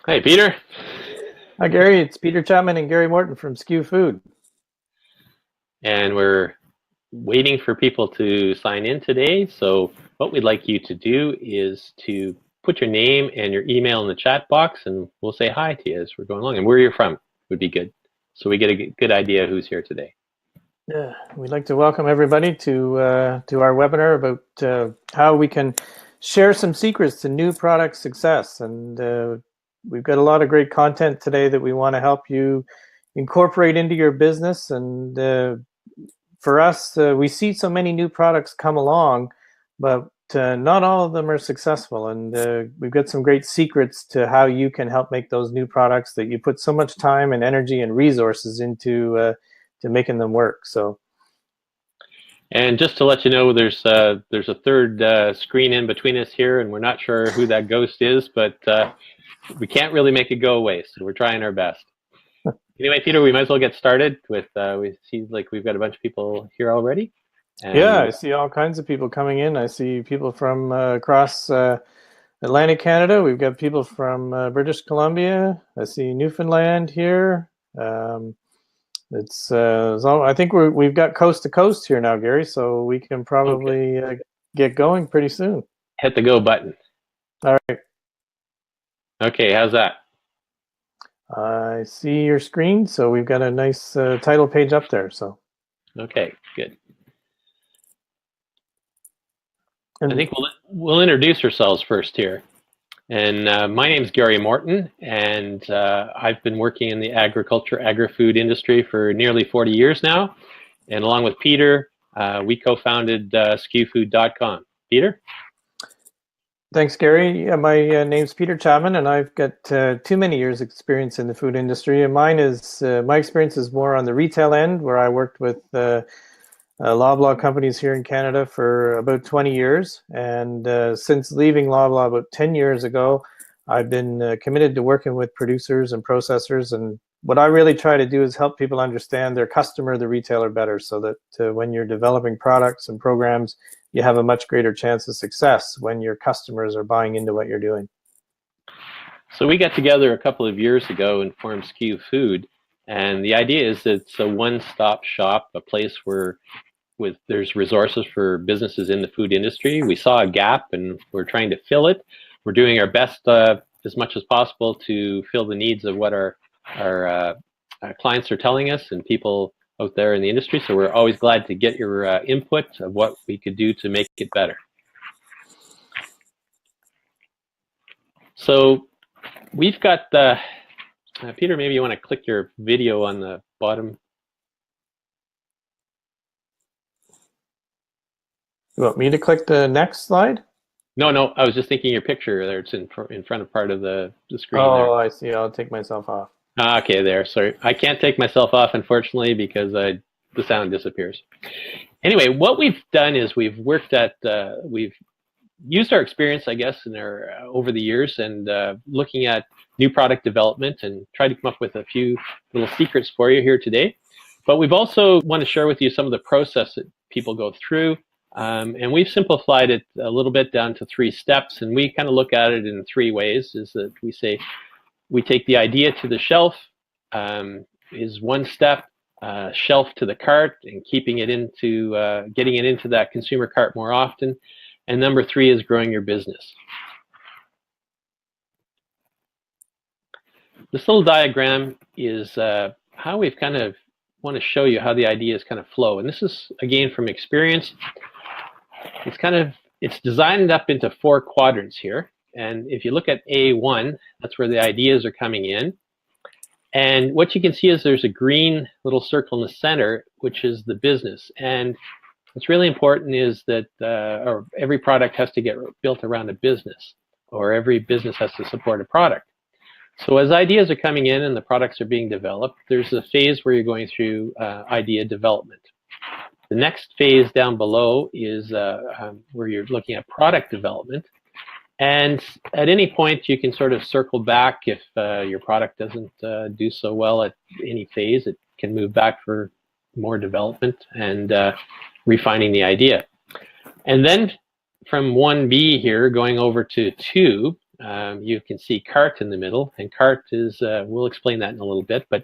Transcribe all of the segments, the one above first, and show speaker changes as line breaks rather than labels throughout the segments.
Hey, Peter.
Hi, Gary. It's Peter Chapman and Gary Morton from Skew Food.
And we're waiting for people to sign in today. So what we'd like you to do is to put your name and your email in the chat box, and we'll say hi to you as we're going along. And where you're from would be good, so we get a good idea who's here today.
Yeah, we'd like to welcome everybody to our webinar about how we can share some secrets to new product success. And we've got a lot of great content today that we want to help you incorporate into your business. And for us, we see so many new products come along, but not all of them are successful. And we've got some great secrets to how you can help make those new products that you put so much time and energy and resources into to making them work. So,
and just to let you know, there's a third screen in between us here, and we're not sure who that ghost is, but we can't really make it go away, so we're trying our best. Anyway, Peter, we might as well get started with, we see like we've got a bunch of people here already. And
yeah, I see all kinds of people coming in. I see people from across Atlantic Canada. We've got people from British Columbia. I see Newfoundland here. I think we've got coast to coast here now, Gary. So we can probably get going pretty soon.
Hit the go button.
All right.
Okay, how's that?
I see your screen, so we've got a nice title page up there. So.
Okay, good. I think we'll introduce ourselves first here. And my name's Gary Morton, and I've been working in the agri-food industry for nearly 40 years now. And along with Peter, we co-founded skewfood.com. Peter?
Thanks, Gary. My name's Peter Chapman, and I've got too many years' experience in the food industry. And my experience is more on the retail end, where I worked with Loblaw companies here in Canada for about 20 years. And since leaving Loblaw about 10 years ago, I've been committed to working with producers and processors. And what I really try to do is help people understand their customer, the retailer, better, so that when you're developing products and programs, you have a much greater chance of success when your customers are buying into what you're doing.
So we got together a couple of years ago and formed Skew Food. And the idea is it's a one-stop shop, a place where there's resources for businesses in the food industry. We saw a gap and we're trying to fill it. We're doing our best as much as possible to fill the needs of what our clients are telling us and people out there in the industry. So we're always glad to get your input of what we could do to make it better. So we've got, Peter, maybe you want to click your video on the bottom.
You want me to click the next slide?
No, I was just thinking your picture there. It's in front of part of the screen.
Oh,
there.
I see. I'll take myself off.
Okay, there. Sorry, I can't take myself off, unfortunately, because the sound disappears. Anyway, what we've done is we've used our experience, I guess, in over the years and looking at new product development and tried to come up with a few little secrets for you here today. But we've also want to share with you some of the process that people go through. And we've simplified it a little bit down to 3 steps, and we kind of look at it in 3 ways. Is that we say we take the idea to the shelf is 1 step, shelf to the cart, and keeping it into getting it into that consumer cart more often. And number 3 is growing your business. This little diagram is how we've kind of want to show you how the ideas kind of flow. And this is, again, from experience. It's designed up into 4 quadrants here. And if you look at A1, that's where the ideas are coming in. And what you can see is there's a green little circle in the center, which is the business. And what's really important is that every product has to get built around a business, or every business has to support a product. So as ideas are coming in and the products are being developed, there's a phase where you're going through idea development. The next phase down below is where you're looking at product development. And at any point, you can sort of circle back if your product doesn't do so well at any phase. It can move back for more development and refining the idea. And then from 1B here, going over to 2, you can see cart in the middle, and cart is, we'll explain that in a little bit, but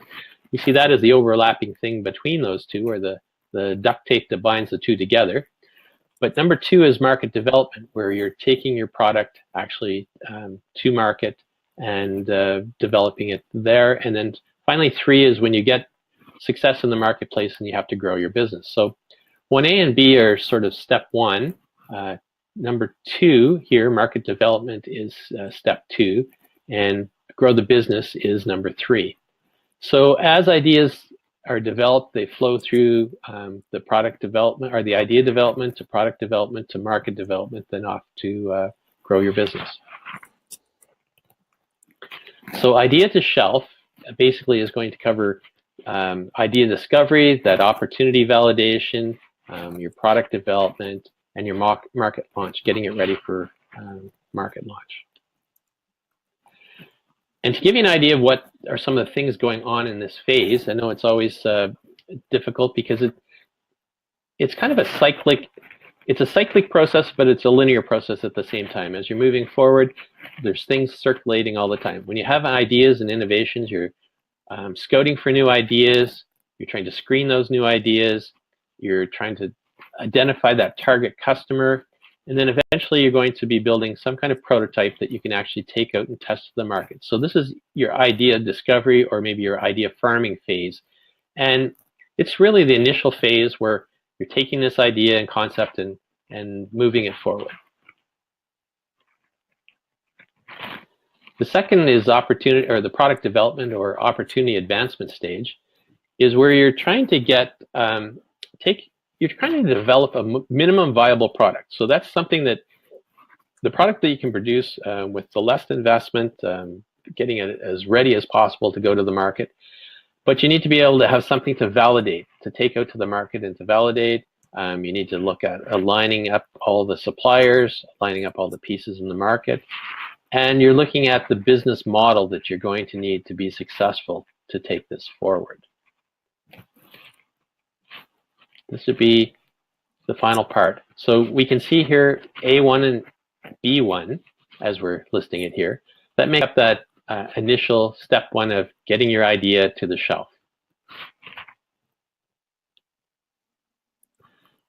you see that as the overlapping thing between those two, or the duct tape that binds the two together. But number 2 is market development, where you're taking your product actually to market and developing it there. And then finally 3 is when you get success in the marketplace and you have to grow your business. So 1A and B are sort of step 1. Number 2 here, market development, is step 2, and grow the business is number 3. So as ideas are developed, they flow through the product development, or the idea development, to product development, to market development, then off to grow your business. So idea to shelf basically is going to cover idea discovery, that opportunity validation, your product development, and your market launch, getting it ready for market launch. And to give you an idea of what are some of the things going on in this phase, I know it's always difficult because it's kind of a cyclic process, but it's a linear process at the same time. As you're moving forward, there's things circulating all the time. When you have ideas and innovations, you're scouting for new ideas, you're trying to screen those new ideas, you're trying to identify that target customer, and then eventually you're going to be building some kind of prototype that you can actually take out and test to the market. So this is your idea discovery, or maybe your idea farming phase. And it's really the initial phase where you're taking this idea and concept and moving it forward. The second is opportunity, or the product development or opportunity advancement stage, is where you're trying to get, you're trying to develop a minimum viable product. So that's something that, the product that you can produce with the less investment, getting it as ready as possible to go to the market. But you need to be able to have something to validate, to take out to the market and to validate. You need to look at aligning up all the suppliers, lining up all the pieces in the market. And you're looking at the business model that you're going to need to be successful to take this forward. This would be the final part. So we can see here A1 and B1, as we're listing it here, that make up that initial step 1 of getting your idea to the shelf.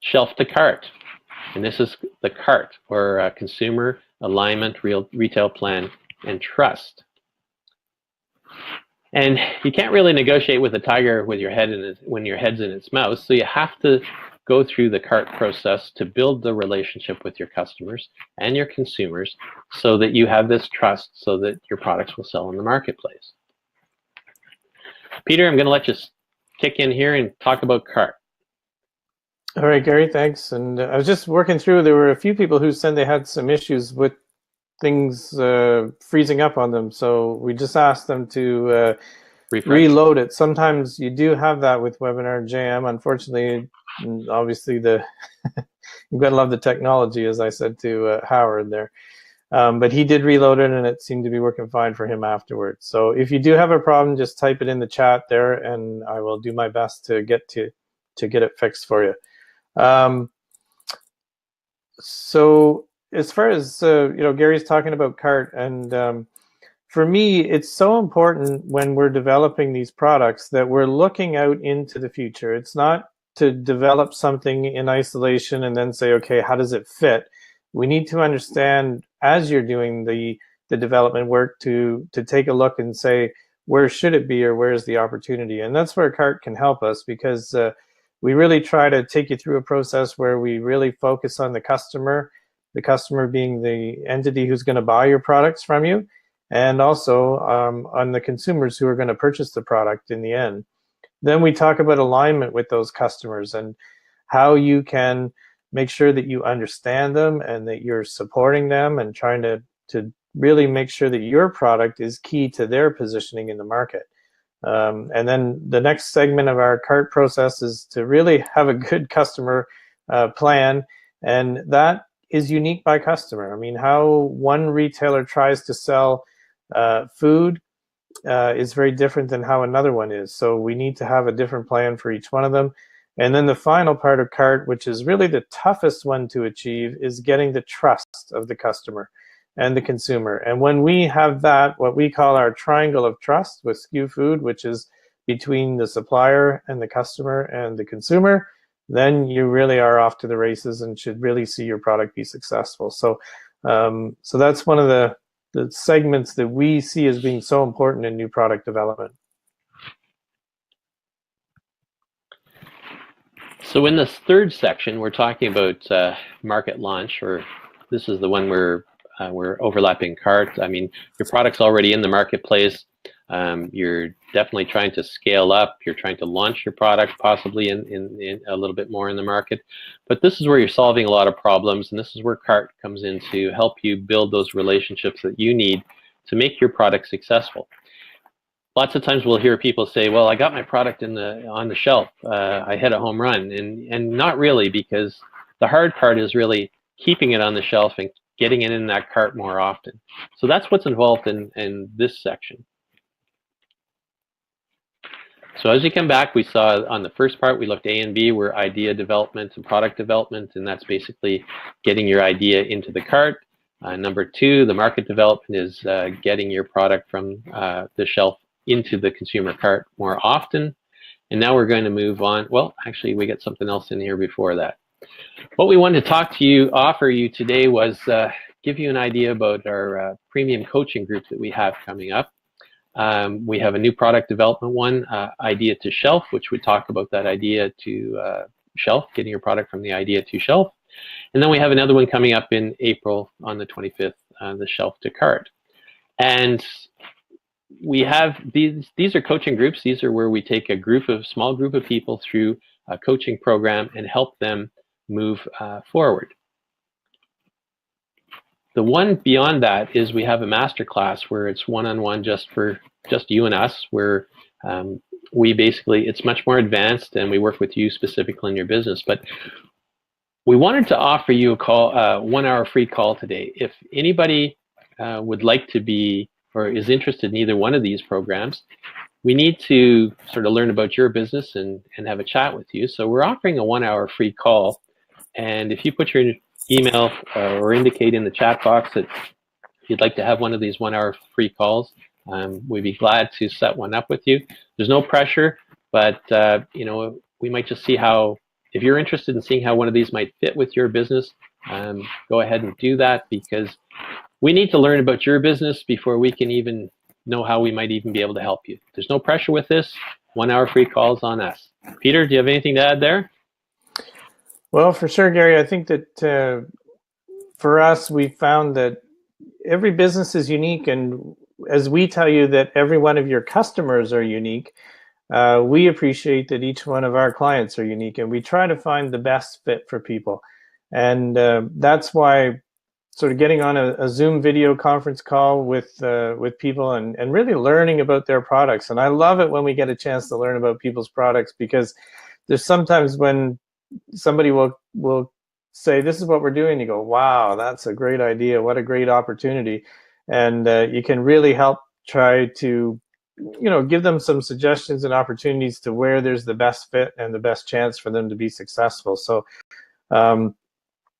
Shelf to cart. And this is the cart, or consumer alignment, retail plan, and trust. And you can't really negotiate with a tiger with your head when your head's in its mouth. So you have to go through the cart process to build the relationship with your customers and your consumers, so that you have this trust, so that your products will sell in the marketplace. Peter, I'm going to let you kick in here and talk about cart.
All right, Gary, thanks. And I was just working through, there were a few people who said they had some issues with things freezing up on them. So we just asked them to reload it. Sometimes you do have that with Webinar Jam. Unfortunately, obviously, you've got to love the technology, as I said to Howard there. But he did reload it, and it seemed to be working fine for him afterwards. So if you do have a problem, just type it in the chat there, and I will do my best to get it fixed for you. So as far as Gary's talking about cart, and for me, it's so important when we're developing these products that we're looking out into the future. It's not to develop something in isolation and then say, okay, how does it fit? We need to understand, as you're doing the development work, to take a look and say, where should it be, or where's the opportunity? And that's where cart can help us, because we really try to take you through a process where we really focus on the customer being the entity who's going to buy your products from you, and also on the consumers who are going to purchase the product in the end. Then we talk about alignment with those customers and how you can make sure that you understand them and that you're supporting them and trying to really make sure that your product is key to their positioning in the market. And then the next segment of our cart process is to really have a good customer plan, and that is unique by customer. I mean, how one retailer tries to sell food is very different than how another one is. So we need to have a different plan for each one of them. And then the final part of cart, which is really the toughest one to achieve, is getting the trust of the customer. and the consumer. And when we have that, what we call our triangle of trust with SKU Food, which is between the supplier and the customer and the consumer, then you really are off to the races and should really see your product be successful. So, so that's one of the segments that we see as being so important in new product development.
So in this third section, we're talking about market launch, or this is the one where we're overlapping cart. I mean, your product's already in the marketplace. You're definitely trying to scale up. You're trying to launch your product possibly in a little bit more in the market. But this is where you're solving a lot of problems, and this is where CART comes in to help you build those relationships that you need to make your product successful. Lots of times we'll hear people say, well, I got my product on the shelf. I hit a home run, and not really, because the hard part is really keeping it on the shelf and getting it in that cart more often. So that's what's involved in this section. So as you come back, we saw on the first part, we looked A and B, were idea development and product development, and that's basically getting your idea into the cart. Number two, the market development is getting your product from the shelf into the consumer cart more often. And now we're going to move on. Well, actually, we got something else in here before that. What we wanted to offer you today was give you an idea about our premium coaching group that we have coming up. We have a new product development one, idea to shelf, which would talk about that idea to shelf, getting your product from the idea to shelf. And then we have another one coming up in April on the 25th, the shelf to cart. And we have these are coaching groups. These are where we take a small group of people through a coaching program and help them move forward. The one beyond that is we have a master class where it's one-on-one just you and us, where we basically, it's much more advanced and we work with you specifically in your business. But we wanted to offer you a call, 1 hour free call today. If anybody would like to be or is interested in either one of these programs, we need to sort of learn about your business and have a chat with you. So we're offering a 1 hour free call. And if you put your email or indicate in the chat box that you'd like to have one of these 1 hour free calls, we'd be glad to set one up with you. There's no pressure, but you know, we might just see how, if you're interested in seeing how one of these might fit with your business, go ahead and do that, because we need to learn about your business before we can even know how we might even be able to help you. There's no pressure with this. 1 hour free calls on us. Peter, do you have anything to add there?
Well, for sure, Gary. I think that for us, we found that every business is unique, and as we tell you that every one of your customers are unique, we appreciate that each one of our clients are unique, and we try to find the best fit for people. And that's why sort of getting on a Zoom video conference call with people and really learning about their products. And I love it when we get a chance to learn about people's products, because there's sometimes when somebody will say, this is what we're doing. You go, wow, that's a great idea. What a great opportunity. And you can really help try to, you know, give them some suggestions and opportunities to where there's the best fit and the best chance for them to be successful. So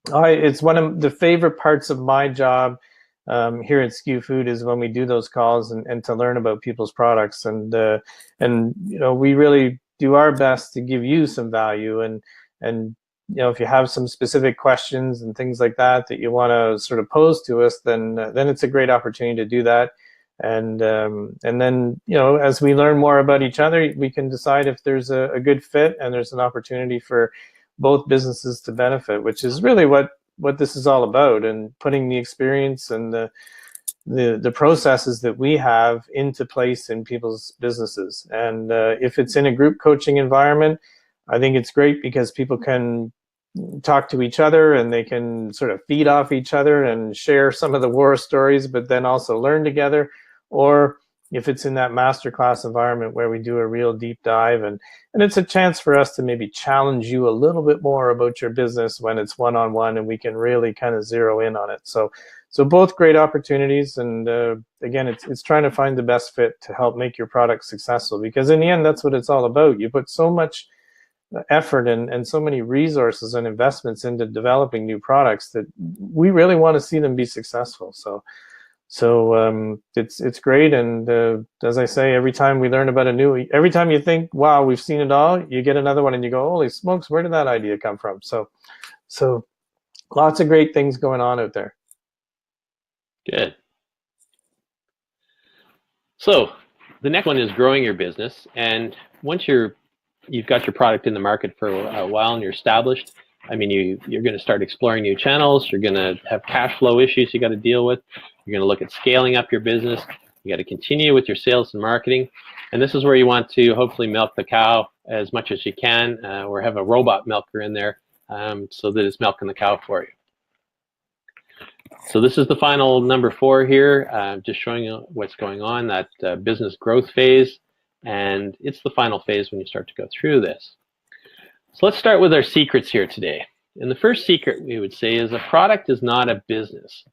it's one of the favorite parts of my job here at SKU Food is when we do those calls and to learn about people's products. And you know, we really do our best to give you some value. And you know, if you have some specific questions and things like that you want to sort of pose to us, then it's a great opportunity to do that. And then, you know, as we learn more about each other, we can decide if there's a good fit and there's an opportunity for both businesses to benefit, which is really what this is all about, and putting the experience and the processes that we have into place in people's businesses. And if it's in a group coaching environment, I think it's great because people can talk to each other and they can sort of feed off each other and share some of the war stories, but then also learn together. Or if it's in that masterclass environment where we do a real deep dive, and it's a chance for us to maybe challenge you a little bit more about your business when it's one-on-one and we can really kind of zero in on it. So both great opportunities, and again, it's trying to find the best fit to help make your product successful, because in the end, that's what it's all about. You put so much effort and so many resources and investments into developing new products that we really want to see them be successful. So it's great, and as I say, every time we learn about every time you think, wow, we've seen it all, you get another one and you go, holy smokes, where did that idea come from? So lots of great things going on out there.
Good. So the next one is growing your business, and once you've got your product in the market for a while and you're established, I mean, you're going to start exploring new channels. You're going to have cash flow issues you got to deal with. You're going to look at scaling up your business. You got to continue with your sales and marketing. And this is where you want to hopefully milk the cow as much as you can, or have a robot milker in there so that it's milking the cow for you. So this is the final number 4 here, just showing you what's going on, that business growth phase. And it's the final phase when you start to go through this. So let's start with our secrets here today. And the first secret we would say is a product is not a business.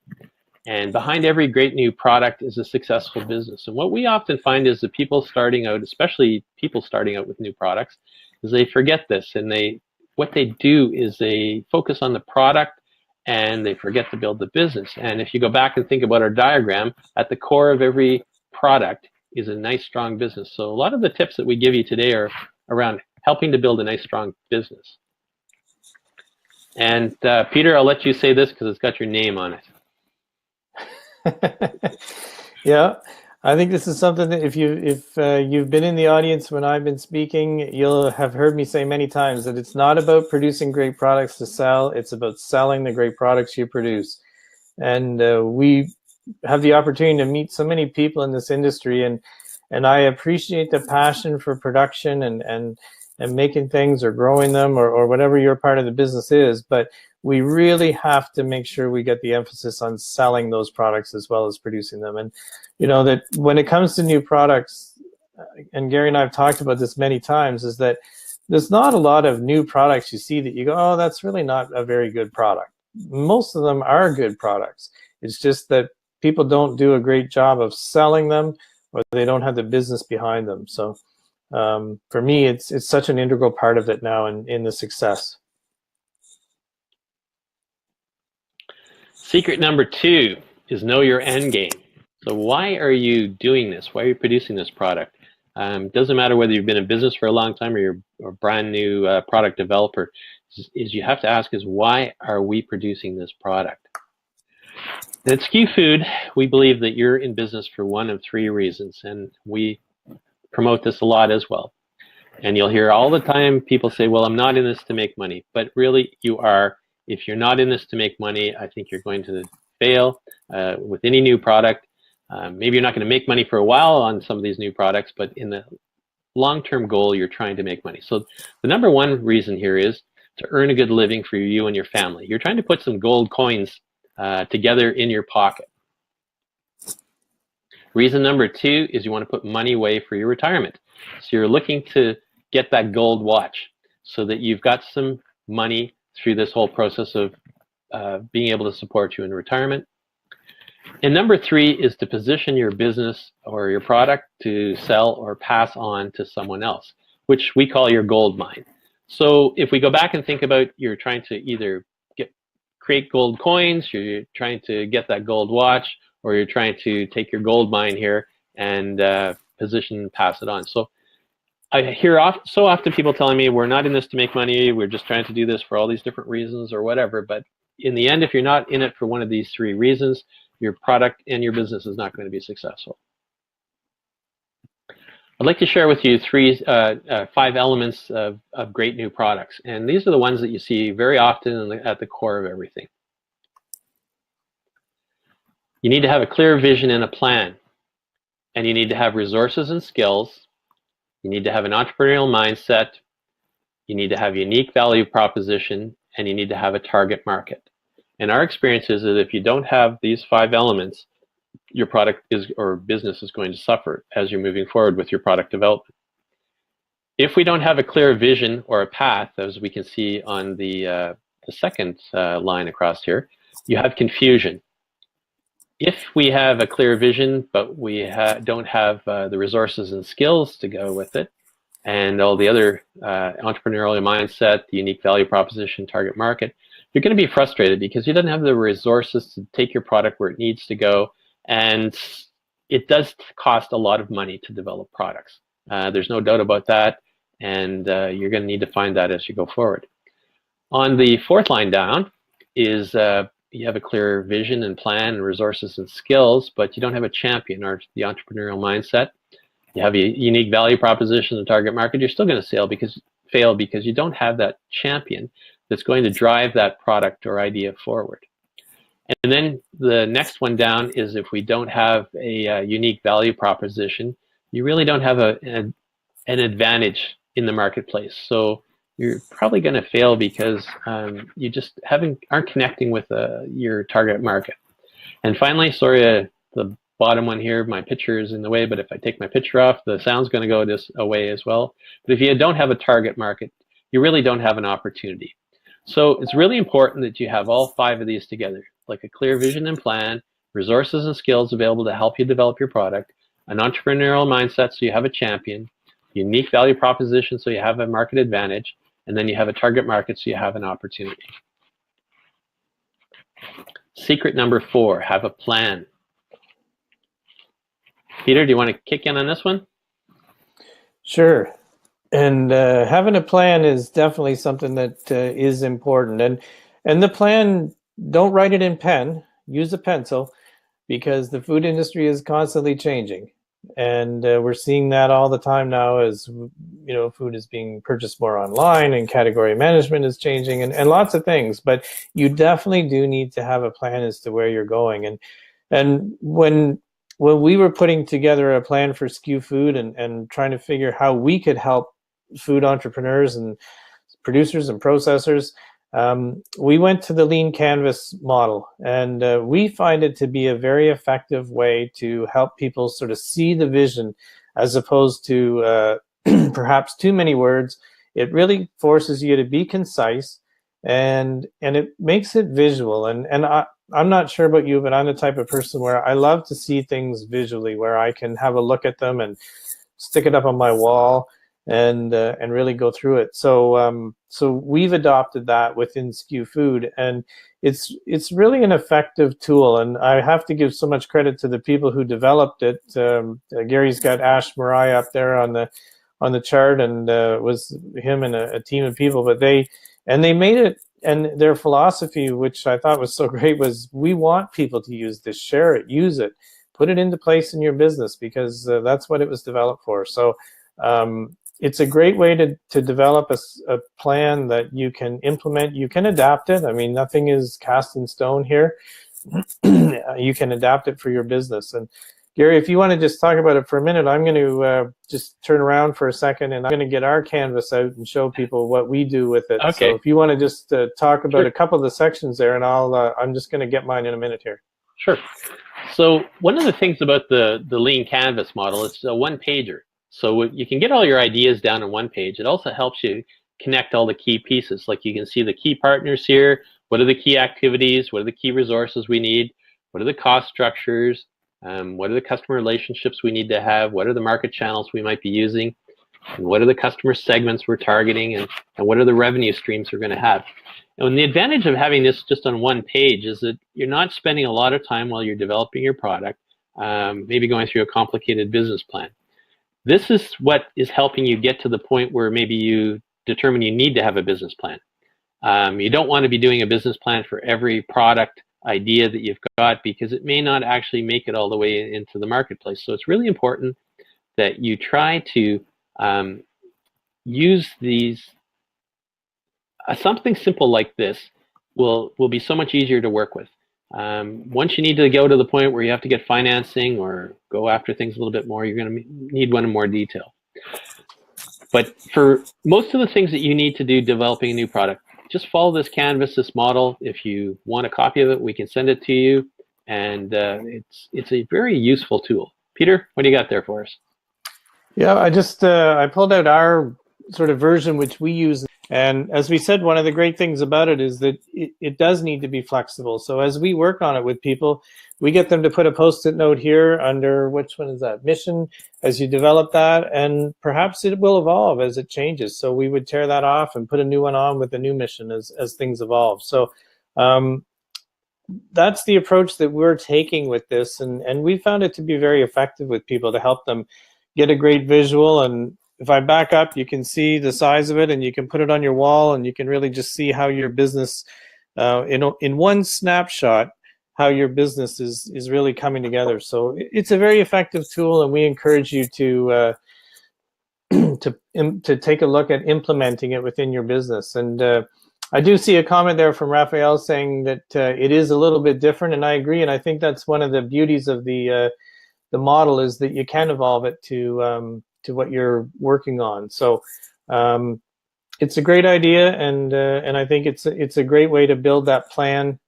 And behind every great new product is a successful business. And what we often find is that people starting out, especially people starting out with new products, is they forget this. And what they do is they focus on the product and they forget to build the business. And if you go back and think about our diagram, at the core of every product is a nice, strong business. So a lot of the tips that we give you today are around helping to build a nice, strong business. And Peter, I'll let you say this because it's got your name on it.
Yeah, I think this is something that if you've been in the audience when I've been speaking, you'll have heard me say many times that it's not about producing great products to sell. It's about selling the great products you produce. And we have the opportunity to meet so many people in this industry, and I appreciate the passion for production and making things or growing them or whatever your part of the business is. But we really have to make sure we get the emphasis on selling those products as well as producing them. And you know that when it comes to new products, and Gary and I have talked about this many times, is that there's not a lot of new products you see that you go, oh, that's really not a very good product. Most of them are good products. It's just that people don't do a great job of selling them, or they don't have the business behind them. So for me, it's such an integral part of it now in the success.
Secret number 2 is know your end game. So why are you doing this? Why are you producing this product? Doesn't matter whether you've been in business for a long time or you're a brand new product developer. Is you have to ask is why are we producing this product? At Skew Food, we believe that you're in business for one of 3 reasons, and we promote this a lot as well. And you'll hear all the time people say, well, I'm not in this to make money. But really, you are. If you're not in this to make money, I think you're going to fail with any new product. Maybe you're not going to make money for a while on some of these new products, but in the long-term goal, you're trying to make money. So the number 1 reason here is to earn a good living for you and your family. You're trying to put some gold coins together in your pocket. Reason number 2 is you want to put money away for your retirement. So you're looking to get that gold watch so that you've got some money through this whole process of being able to support you in retirement. And number 3 is to position your business or your product to sell or pass on to someone else, which we call your gold mine. So if we go back and think about you're trying to either create gold coins, you're trying to get that gold watch, or you're trying to take your gold mine here and position and pass it on. So I hear so often people telling me we're not in this to make money, we're just trying to do this for all these different reasons or whatever. But in the end, if you're not in it for one of these 3 reasons, your product and your business is not going to be successful. I'd like to share with you 5 elements of great new products. And these are the ones that you see very often at the core of everything. You need to have a clear vision and a plan. And you need to have resources and skills. You need to have an entrepreneurial mindset. You need to have a unique value proposition. And you need to have a target market. And our experience is that if you don't have these 5 elements, your product or business is going to suffer as you're moving forward with your product development. If we don't have a clear vision or a path, as we can see on the second line across here, you have confusion. If we have a clear vision, but we don't have the resources and skills to go with it, and all the other entrepreneurial mindset, the unique value proposition, target market, you're going to be frustrated because you don't have the resources to take your product where it needs to go, and it does cost a lot of money to develop products. There's no doubt about that, and you're going to need to find that as you go forward. On the fourth line down is you have a clear vision and plan and resources and skills, but you don't have a champion or the entrepreneurial mindset. You have a unique value proposition and target market, you're still going to fail because you don't have that champion that's going to drive that product or idea forward. And then the next one down is if we don't have a unique value proposition, you really don't have an advantage in the marketplace. So you're probably going to fail because you just aren't connecting with your target market. And finally, sorry, the bottom one here, my picture is in the way, but if I take my picture off, the sound's going to go this away as well. But if you don't have a target market, you really don't have an opportunity. So it's really important that you have all 5 of these together, like a clear vision and plan, resources and skills available to help you develop your product, an entrepreneurial mindset so you have a champion, unique value proposition so you have a market advantage, and then you have a target market so you have an opportunity. Secret number 4, have a plan. Peter, do you want to kick in on this one?
Sure. And having a plan is definitely something that is important. And the plan, don't write it in pen, use a pencil, because the food industry is constantly changing. And we're seeing that all the time now as, you know, food is being purchased more online and category management is changing and lots of things. But you definitely do need to have a plan as to where you're going. And when we were putting together a plan for SKU Food and trying to figure how we could help food entrepreneurs and producers and processors, we went to the Lean Canvas model, and we find it to be a very effective way to help people sort of see the vision as opposed to perhaps too many words. It really forces you to be concise, and it makes it visual. And I'm not sure about you, but I'm the type of person where I love to see things visually, where I can have a look at them and stick it up on my wall and really go through it. So we've adopted that within SKU Food, and it's really an effective tool. And I have to give so much credit to the people who developed it. Gary's got Ash Marai up there on the chart, and was him and a team of people. But they made it. And their philosophy, which I thought was so great, was we want people to use this, share it, use it, put it into place in your business, because that's what it was developed for. So it's a great way to develop a plan that you can implement. You can adapt it. I mean, nothing is cast in stone here. You can adapt it for your business. And Gary, if you want to just talk about it for a minute, I'm going to just turn around for a second, and I'm going to get our canvas out and show people what we do with it.
Okay.
So if you want to just talk about
Sure.
a couple of the sections there, and I'm just going to get mine in a minute here.
Sure. So one of the things about the Lean Canvas model, it's a one-pager. So you can get all your ideas down on one page. It also helps you connect all the key pieces. Like you can see the key partners here. What are the key activities? What are the key resources we need? What are the cost structures? What are the customer relationships we need to have? What are the market channels we might be using? And what are the customer segments we're targeting? And what are the revenue streams we're going to have? And the advantage of having this just on one page is that you're not spending a lot of time while you're developing your product, maybe going through a complicated business plan. This is what is helping you get to the point where maybe you determine you need to have a business plan. You don't want to be doing a business plan for every product idea that you've got, because it may not actually make it all the way into the marketplace. So it's really important that you try to use these. Something simple like this will be so much easier to work with. Once you need to go to the point where you have to get financing or go after things a little bit more, you're going to need one in more detail. But for most of the things that you need to do developing a new product, just follow this Canvas, this model. If you want a copy of it, we can send it to you. And it's a very useful tool. Peter, what do you got there for us?
Yeah, I pulled out our sort of version, which we use. And as we said, one of the great things about it is that it does need to be flexible. So as we work on it with people, we get them to put a post-it note here under, which one is that, mission, as you develop that, and perhaps it will evolve as it changes. So we would tear that off and put a new one on with a new mission as things evolve. So that's the approach that we're taking with this, and we found it to be very effective with people to help them get a great visual. And if I back up, you can see the size of it, and you can put it on your wall, and you can really just see how your business, in one snapshot, how your business is really coming together. So it's a very effective tool, and we encourage you to to take a look at implementing it within your business. And I do see a comment there from Raphael saying that it is a little bit different, and I agree. And I think that's one of the beauties of the model, is that you can evolve it to what you're working on. So it's a great idea, and I think it's a great way to build that plan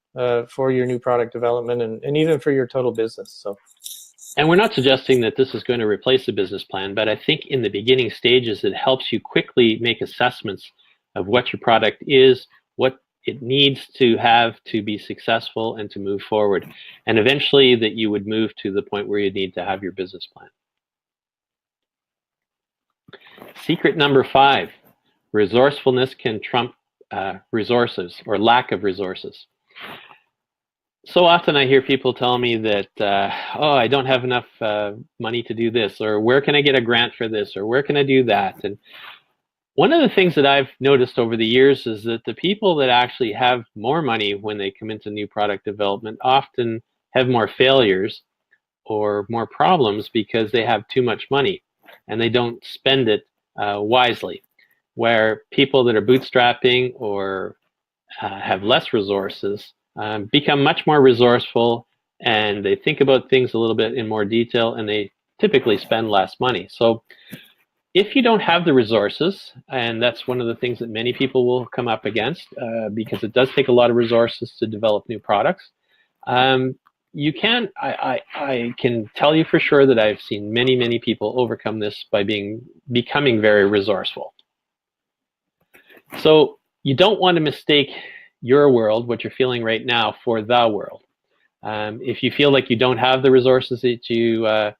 for your new product development, and even for your total business. So.
And we're not suggesting that this is going to replace the business plan, but I think in the beginning stages, it helps you quickly make assessments of what your product is, what it needs to have to be successful and to move forward. And eventually that you would move to the point where you need to have your business plan. Secret number 5, resourcefulness can trump resources, or lack of resources. So often I hear people tell me that, oh, I don't have enough money to do this, or where can I get a grant for this, or where can I do that? And one of the things that I've noticed over the years is that the people that actually have more money when they come into new product development often have more failures or more problems because they have too much money and they don't spend it wisely. Where people that are bootstrapping or have less resources become much more resourceful, and they think about things a little bit in more detail, and they typically spend less money. So if you don't have the resources, and that's one of the things that many people will come up against, because it does take a lot of resources to develop new products, you can, I can tell you for sure that I've seen many people overcome this by becoming very resourceful. So you don't want to mistake your world, what you're feeling right now, for the world. If you feel like you don't have the resources that you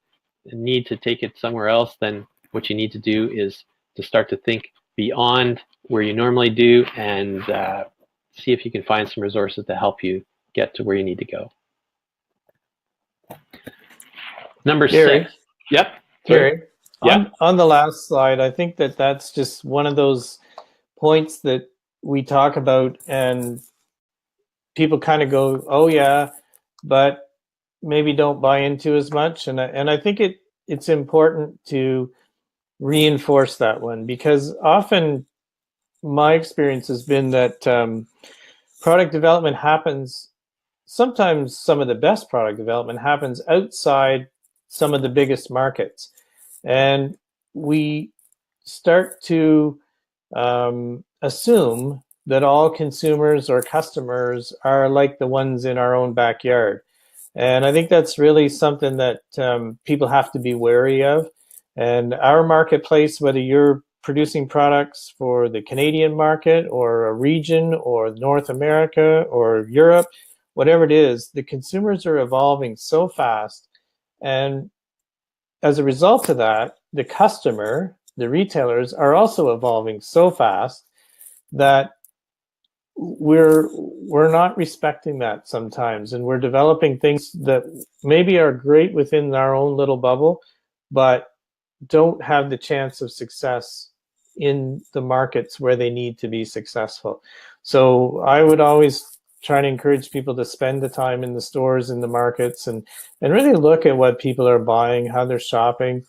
need to take it somewhere else, then what you need to do is to start to think beyond where you normally do, and see if you can find some resources to help you get to where you need to go. Number
Gary,
6. Yep.
Gary,
yeah.
On the last slide, I think that that's just one of those points that we talk about, and people kind of go, oh yeah, but maybe don't buy into as much. And I think it's important to reinforce that one, because often my experience has been that product development happens, sometimes some of the best product development happens outside some of the biggest markets. And we start to assume that all consumers or customers are like the ones in our own backyard. And I think that's really something that people have to be wary of. And our marketplace, whether you're producing products for the Canadian market or a region or North America or Europe, whatever it is, the consumers are evolving so fast. And as a result of that, the customer, the retailers, are also evolving so fast that we're not respecting that sometimes, and we're developing things that maybe are great within our own little bubble, but don't have the chance of success in the markets where they need to be successful. So I would always try to encourage people to spend the time in the stores, in the markets, and really look at what people are buying, how they're shopping.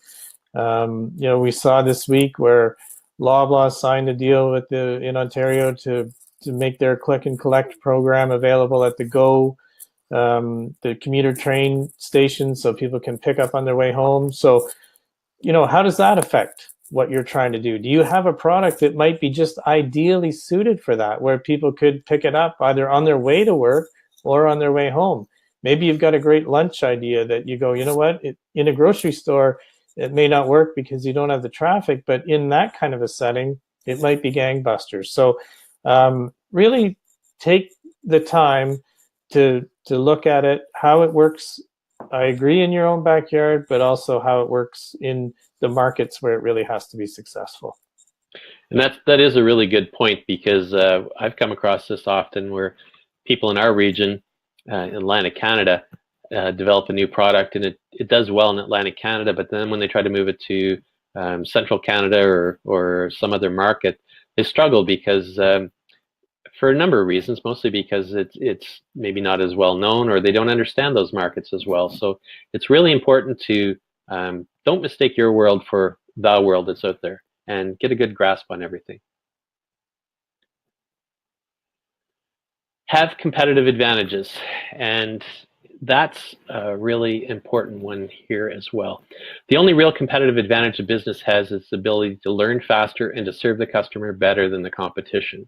We saw this week where Loblaw signed a deal in Ontario to make their click and collect program available at the GO, the commuter train station, so people can pick up on their way home. So, how does that affect what you're trying to do? Do you have a product that might be just ideally suited for that, where people could pick it up either on their way to work or on their way home? Maybe you've got a great lunch idea that you go, you know what, in a grocery store, it may not work because you don't have the traffic, but in that kind of a setting, it might be gangbusters. So really take the time to look at it, how it works. I agree, in your own backyard, but also how it works in the markets where it really has to be successful.
And that is a really good point, because I've come across this often where people in our region, Atlantic Canada, develop a new product, and it does well in Atlantic Canada, but then when they try to move it to Central Canada or some other market, they struggle because for a number of reasons, mostly because it's maybe not as well known, or they don't understand those markets as well. So it's really important to don't mistake your world for the world that's out there, and get a good grasp on everything. Have competitive advantages, and that's a really important one here as well. The only real competitive advantage a business has is the ability to learn faster and to serve the customer better than the competition.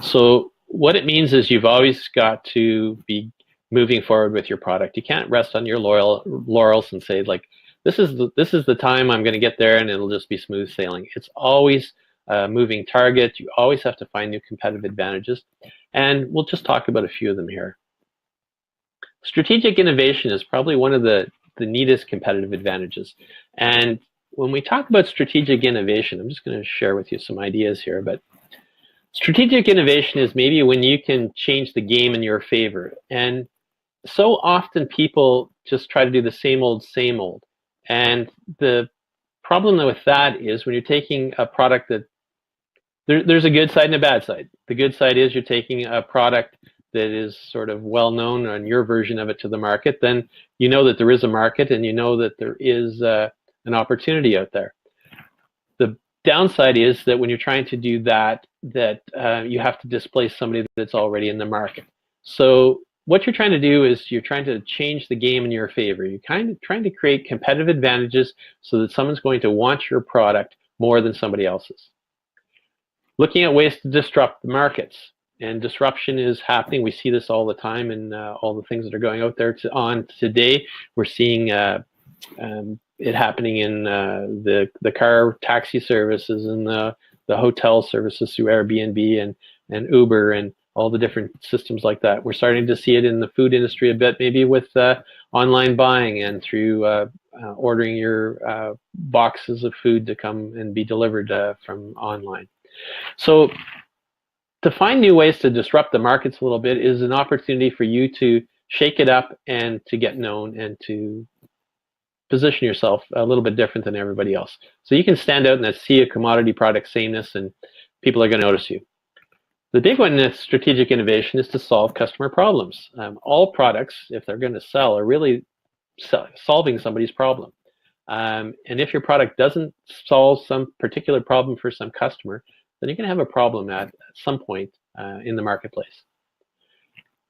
So what it means is you've always got to be moving forward with your product. You can't rest on your laurels and say, like, this is the time I'm going to get there and it'll just be smooth sailing. It's always a moving target. You always have to find new competitive advantages, and we'll just talk about a few of them here. Strategic innovation is probably one of the neatest competitive advantages. And when we talk about strategic innovation, I'm just going to share with you some ideas here, but strategic innovation is maybe when you can change the game in your favor. And so often people just try to do the same old, same old. And the problem with that is when you're taking a product that there's a good side and a bad side. The good side is you're taking a product that is sort of well known on your version of it to the market, then you know that there is a market and you know that there is an opportunity out there. The downside is that when you're trying to do that, you have to displace somebody that's already in the market. So what you're trying to do is you're trying to change the game in your favor. You're kind of trying to create competitive advantages so that someone's going to want your product more than somebody else's. Looking at ways to disrupt the markets. And disruption is happening. We see this all the time in all the things that are going out there on today. We're seeing it happening in the car taxi services and the hotel services through Airbnb and Uber and all the different systems like that. We're starting to see it in the food industry a bit, maybe with online buying and through ordering your boxes of food to come and be delivered from online. So to find new ways to disrupt the markets a little bit is an opportunity for you to shake it up and to get known and to position yourself a little bit different than everybody else. So you can stand out in that sea of commodity product sameness and people are going to notice you. The big one in strategic innovation is to solve customer problems. All products, if they're going to sell, are really solving somebody's problem. And if your product doesn't solve some particular problem for some customer, then you're going to have a problem at some point in the marketplace.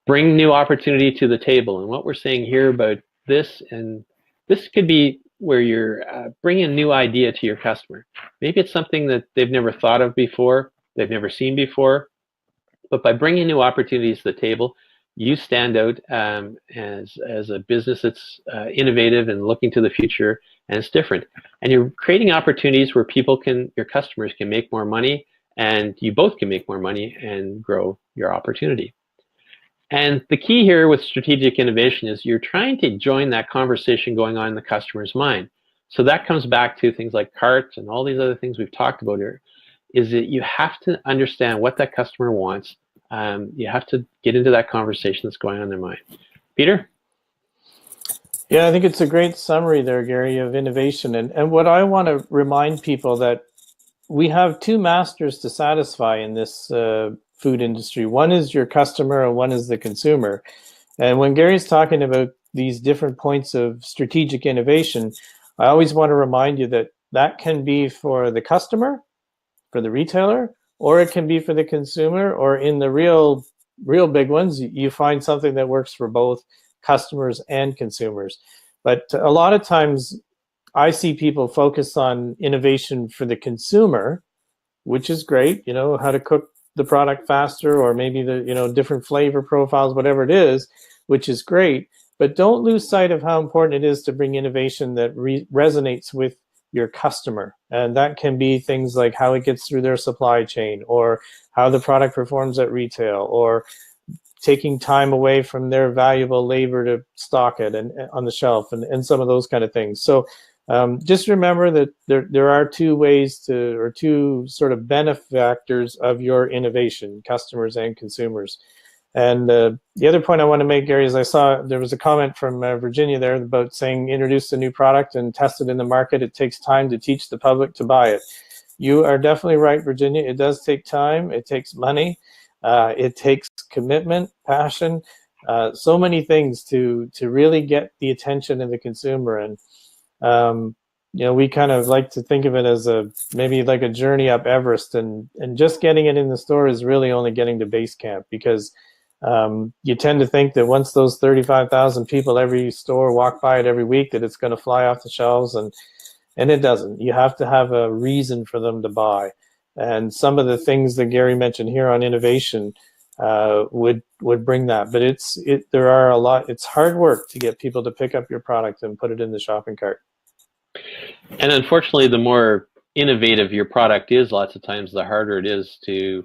Bring new opportunity to the table. And what we're saying here about this, and this could be where you're bringing a new idea to your customer. Maybe it's something that they've never thought of before, they've never seen before, but by bringing new opportunities to the table, you stand out as a business that's innovative and looking to the future, and it's different. And you're creating opportunities where your customers can make more money, and you both can make more money and grow your opportunity. And the key here with strategic innovation is you're trying to join that conversation going on in the customer's mind. So that comes back to things like carts and all these other things we've talked about here, is that you have to understand what that customer wants. You have to get into that conversation that's going on in their mind. Peter?
Yeah, I think it's a great summary there, Gary, of innovation. And what I want to remind people that we have two masters to satisfy in this food industry. One is your customer and one is the consumer. And when Gary's talking about these different points of strategic innovation, I always want to remind you that that can be for the customer, for the retailer, or it can be for the consumer, or in the real big ones, you find something that works for both customers and consumers. But a lot of times I see people focus on innovation for the consumer, which is great, how to cook the product faster, or maybe the different flavor profiles, whatever it is, which is great. But don't lose sight of how important it is to bring innovation that resonates with your customer. And that can be things like how it gets through their supply chain, or how the product performs at retail, or taking time away from their valuable labor to stock it and on the shelf, and some of those kind of things. So just remember that there are two ways to, or two sort of benefactors of your innovation, customers and consumers. And the other point I want to make, Gary, is I saw there was a comment from Virginia there about saying introduce a new product and test it in the market. It takes time to teach the public to buy it. You are definitely right, Virginia. It does take time. It takes money. It takes commitment, passion, so many things to really get the attention of the consumer. And you know, we kind of like to think of it as maybe like a journey up Everest, and just getting it in the store is really only getting to base camp, because you tend to think that once those 35,000 people every store walk by it every week, that it's going to fly off the shelves, and it doesn't. You have to have a reason for them to buy. And some of the things that Gary mentioned here on innovation would bring that. But there are a lot. It's hard work to get people to pick up your product and put it in the shopping cart.
And unfortunately, the more innovative your product is, lots of times the harder it is to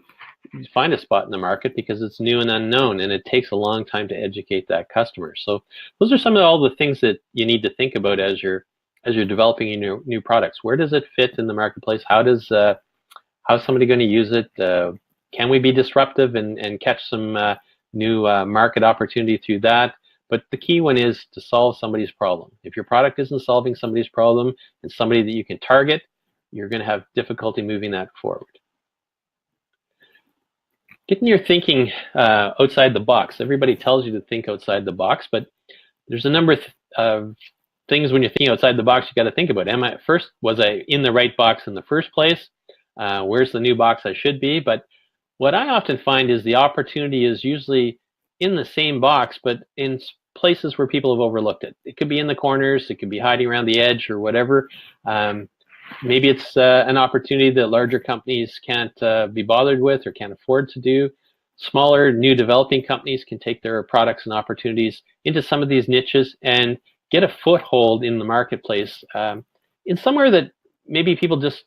find a spot in the market, because it's new and unknown, and it takes a long time to educate that customer. So those are some of all the things that you need to think about as you're developing your new products. Where does it fit in the marketplace? How's somebody going to use it? Can we be disruptive and catch some new market opportunity through that? But the key one is to solve somebody's problem. If your product isn't solving somebody's problem and somebody that you can target, you're going to have difficulty moving that forward. Getting your thinking outside the box. Everybody tells you to think outside the box, but there's a number of things when you're thinking outside the box you got to think about. Was I in the right box in the first place? Where's the new box I should be? But what I often find is the opportunity is usually in the same box, but in places where people have overlooked it. It could be in the corners, it could be hiding around the edge or whatever. Maybe it's an opportunity that larger companies can't be bothered with or can't afford to do. Smaller, new developing companies can take their products and opportunities into some of these niches and get a foothold in the marketplace in somewhere that maybe people just,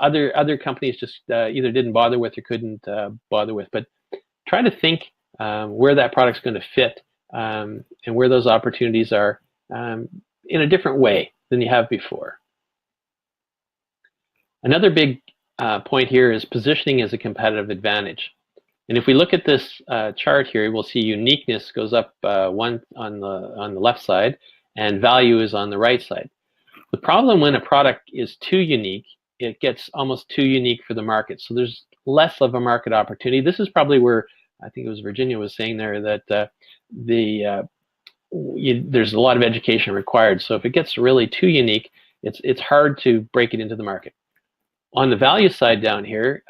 other companies just either didn't bother with or couldn't bother with. But try to think where that product's going to fit and where those opportunities are in a different way than you have before. Another big point here is positioning as a competitive advantage. And if we look at this chart here, we'll see uniqueness goes up one on the left side, and value is on the right side. The problem when a product is too unique, it gets almost too unique for the market. So there's less of a market opportunity. This is probably where I think it was Virginia was saying there that there's a lot of education required. So if it gets really too unique, it's hard to break it into the market. On the value side down here,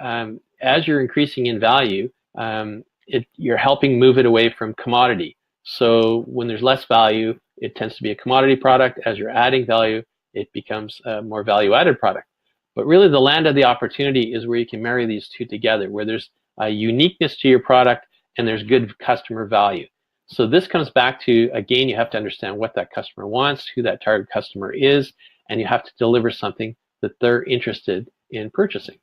as you're increasing in value, you're helping move it away from commodity. So when there's less value, it tends to be a commodity product. As you're adding value, it becomes a more value-added product. But really the land of the opportunity is where you can marry these two together, where there's a uniqueness to your product and there's good customer value. So this comes back to, again, you have to understand what that customer wants, who that target customer is, and you have to deliver something that they're interested in purchasing.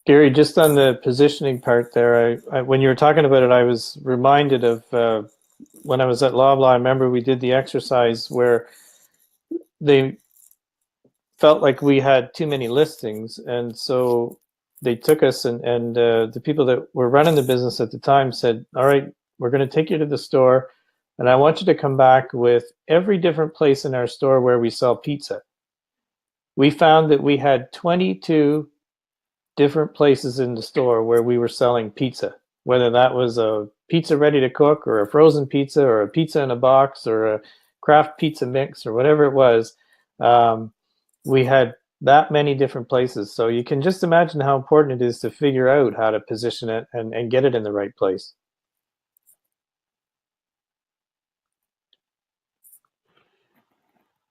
Gary, just on the positioning part there, when you were talking about it, I was reminded of when I was at Loblaw. I remember we did the exercise where they felt like we had too many listings, and so they took us and the people that were running the business at the time said, all right, we're going to take you to the store, and I want you to come back with every different place in our store where we sell pizza. We found that we had 22 different places in the store where we were selling pizza, whether that was a pizza ready to cook or a frozen pizza or a pizza in a box or a craft pizza mix or whatever it was. We had that many different places. So you can just imagine how important it is to figure out how to position it and get it in the right place.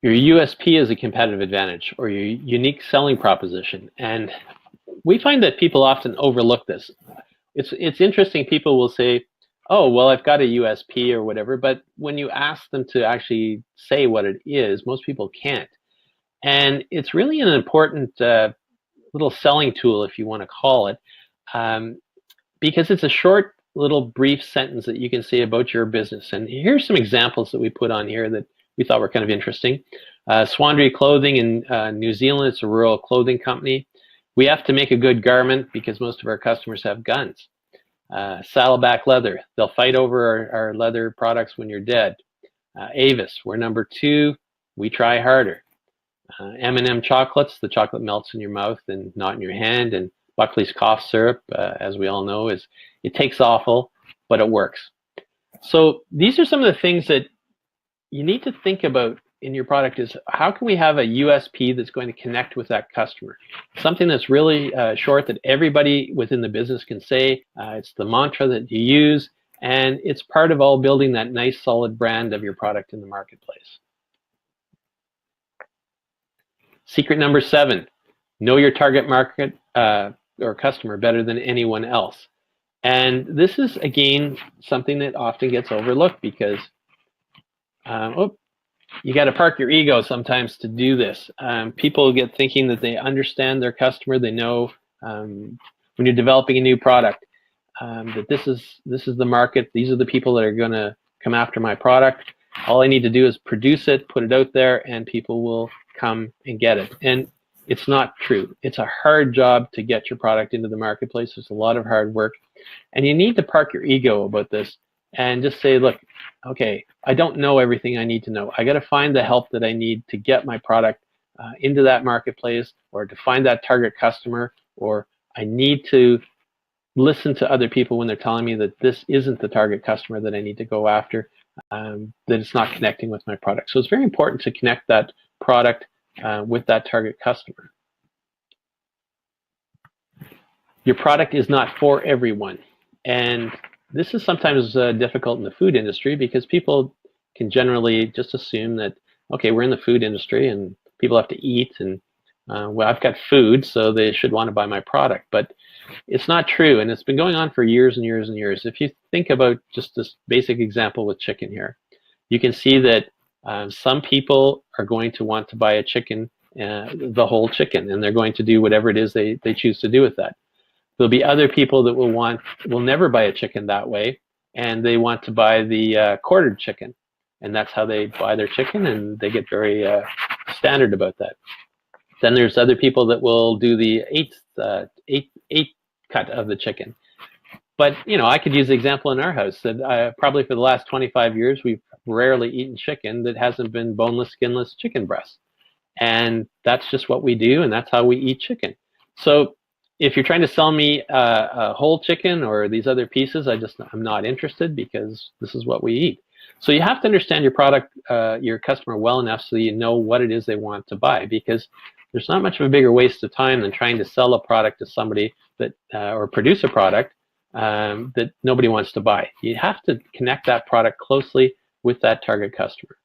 Your USP is a competitive advantage, or your unique selling proposition. And we find that people often overlook this. It's interesting. People will say, oh, well, I've got a USP or whatever, but when you ask them to actually say what it is, most people can't. And it's really an important little selling tool, if you want to call it, because it's a short little brief sentence that you can say about your business. And here's some examples that we put on here that we thought were kind of interesting. Swanndri Clothing in New Zealand, it's a rural clothing company. We have to make a good garment because most of our customers have guns. Saddleback Leather, they'll fight over our leather products when you're dead. Avis, we're number 2, we try harder. M&M chocolates, the chocolate melts in your mouth and not in your hand. And Buckley's cough syrup, as we all know, it takes awful, but it works. So these are some of the things that you need to think about in your product is how can we have a USP that's going to connect with that customer? Something that's really short that everybody within the business can say. It's the mantra that you use, and it's part of all building that nice solid brand of your product in the marketplace. Secret number 7, know your target market or customer better than anyone else. And this is, again, something that often gets overlooked because you got to park your ego sometimes to do this. People get thinking that they understand their customer. They know when you're developing a new product that this is the market. These are the people that are going to come after my product. All I need to do is produce it, put it out there, and people will come and get it. And it's not true. It's a hard job to get your product into the marketplace. It's a lot of hard work. And you need to park your ego about this and just say, look, okay, I don't know everything I need to know. I got to find the help that I need to get my product into that marketplace or to find that target customer, or I need to listen to other people when they're telling me that this isn't the target customer that I need to go after, that it's not connecting with my product. So it's very important to connect that product with that target customer. Your product is not for everyone. And this is sometimes difficult in the food industry because people can generally just assume that, okay, we're in the food industry and people have to eat and, well, I've got food, so they should want to buy my product. But it's not true, and it's been going on for years and years and years. If you think about just this basic example with chicken here, you can see that some people are going to want to buy a chicken, the whole chicken, and they're going to do whatever it is they choose to do with that. There'll be other people that will never buy a chicken that way, and they want to buy the quartered chicken, and that's how they buy their chicken, and they get very standard about that. Then there's other people that will do the eighth cut of the chicken. But I could use the example in our house that probably for the last 25 years we've rarely eaten chicken that hasn't been boneless, skinless chicken breast, and that's just what we do, and that's how we eat chicken. So if you're trying to sell me a whole chicken or these other pieces, I'm not interested because this is what we eat. So you have to understand your product, your customer well enough so you know what it is they want to buy, because there's not much of a bigger waste of time than trying to sell a product to somebody that or produce a product that nobody wants to buy. You have to connect that product closely with that target customer.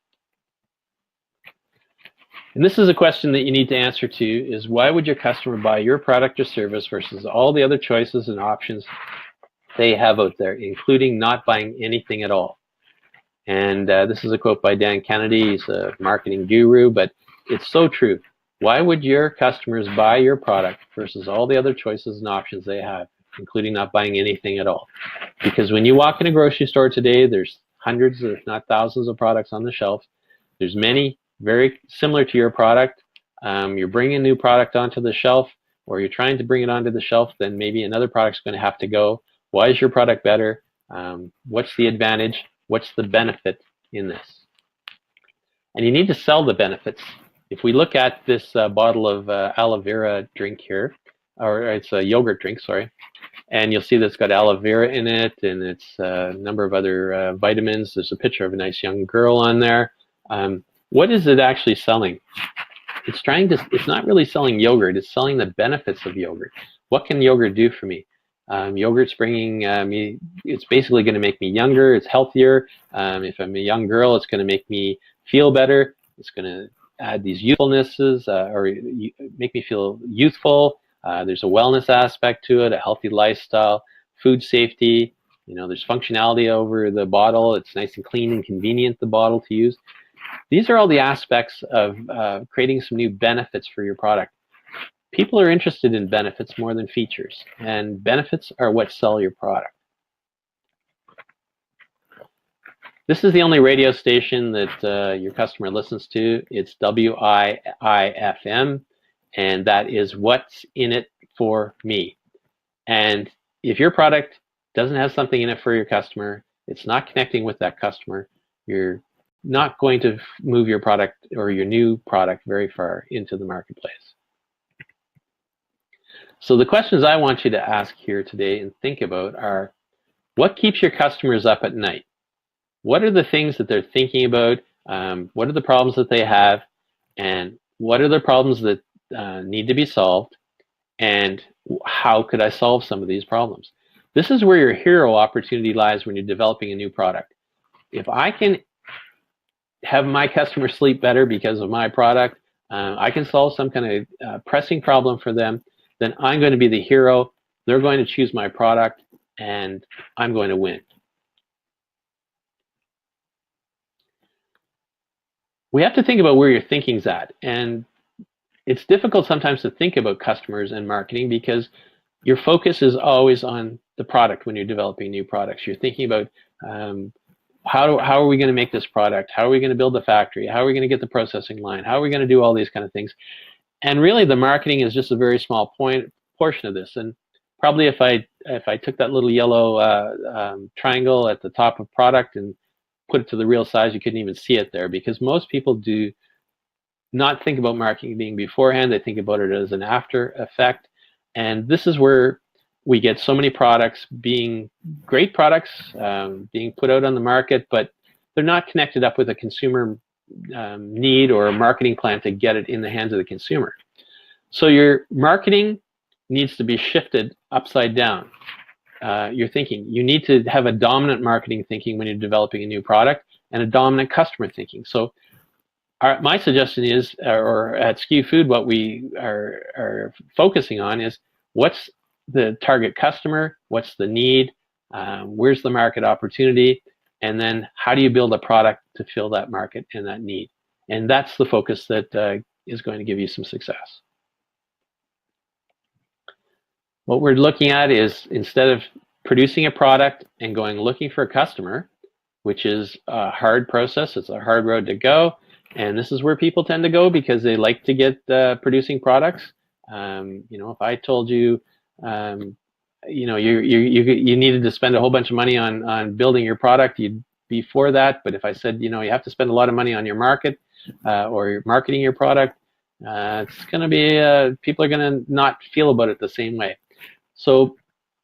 And this is a question that you need to answer to is, why would your customer buy your product or service versus all the other choices and options they have out there, including not buying anything at all? And this is a quote by Dan Kennedy. He's a marketing guru, but it's so true. Why would your customers buy your product versus all the other choices and options they have, including not buying anything at all? Because when you walk in a grocery store today, there's hundreds, if not thousands, of products on the shelf. There's many very similar to your product. You're bringing a new product onto the shelf, or you're trying to bring it onto the shelf, then maybe another product's going to have to go. Why is your product better? What's the advantage? What's the benefit in this? And you need to sell the benefits. If we look at this bottle of aloe vera drink here, or it's a yogurt drink, sorry, and you'll see that it's got aloe vera in it, and it's a number of other vitamins. There's a picture of a nice young girl on there. What is it actually selling? It's not really selling yogurt. It's selling the benefits of yogurt. What can yogurt do for me? Yogurt's bringing me, it's basically going to make me younger. It's healthier. If I'm a young girl, it's going to make me feel better. It's going to add these youthfulnesses or make me feel youthful. There's a wellness aspect to it, a healthy lifestyle, food safety. There's functionality over the bottle. It's nice and clean and convenient, the bottle to use. These are all the aspects of creating some new benefits for your product. People are interested in benefits more than features, and benefits are what sell your product. This is the only radio station that your customer listens to. It's WIIFM, and that is What's in It for Me. And if your product doesn't have something in it for your customer, it's not connecting with that customer, you're not going to move your product or your new product very far into the marketplace. So the questions I want you to ask here today and think about are, what keeps your customers up at night? What are the things that they're thinking about? What are the problems that they have? And what are the problems that need to be solved? And how could I solve some of these problems? This is where your hero opportunity lies when you're developing a new product. If I can have my customers sleep better because of my product, I can solve some kind of pressing problem for them, then I'm going to be the hero. They're going to choose my product, and I'm going to win. We have to think about where your thinking's at, and it's difficult sometimes to think about customers and marketing because your focus is always on the product when you're developing new products. You're thinking about how are we going to make this product? How are we going to build the factory? How are we going to get the processing line? How are we going to do all these kind of things? And really, the marketing is just a very small portion of this. And probably if I took that little yellow triangle at the top of product and put it to the real size, you couldn't even see it there, because most people do not think about marketing beforehand. They think about it as an after effect. And this is where we get so many products being great products, being put out on the market, but they're not connected up with a consumer need or a marketing plan to get it in the hands of the consumer. So your marketing needs to be shifted upside down. Your thinking. You need to have a dominant marketing thinking when you're developing a new product, and a dominant customer thinking. So my suggestion is, or at SKU Food, what we are focusing on is, what's the target customer, what's the need, where's the market opportunity, and then how do you build a product to fill that market and that need. And that's the focus that is going to give you some success. What we're looking at is, instead of producing a product and going looking for a customer, which is a hard process, it's a hard road to go, and this is where people tend to go because they like to get producing products. If I told you, you needed to spend a whole bunch of money on building your product, you'd be for that. But if I said, you have to spend a lot of money on your market or you're marketing your product, it's going to be, people are going to not feel about it the same way. So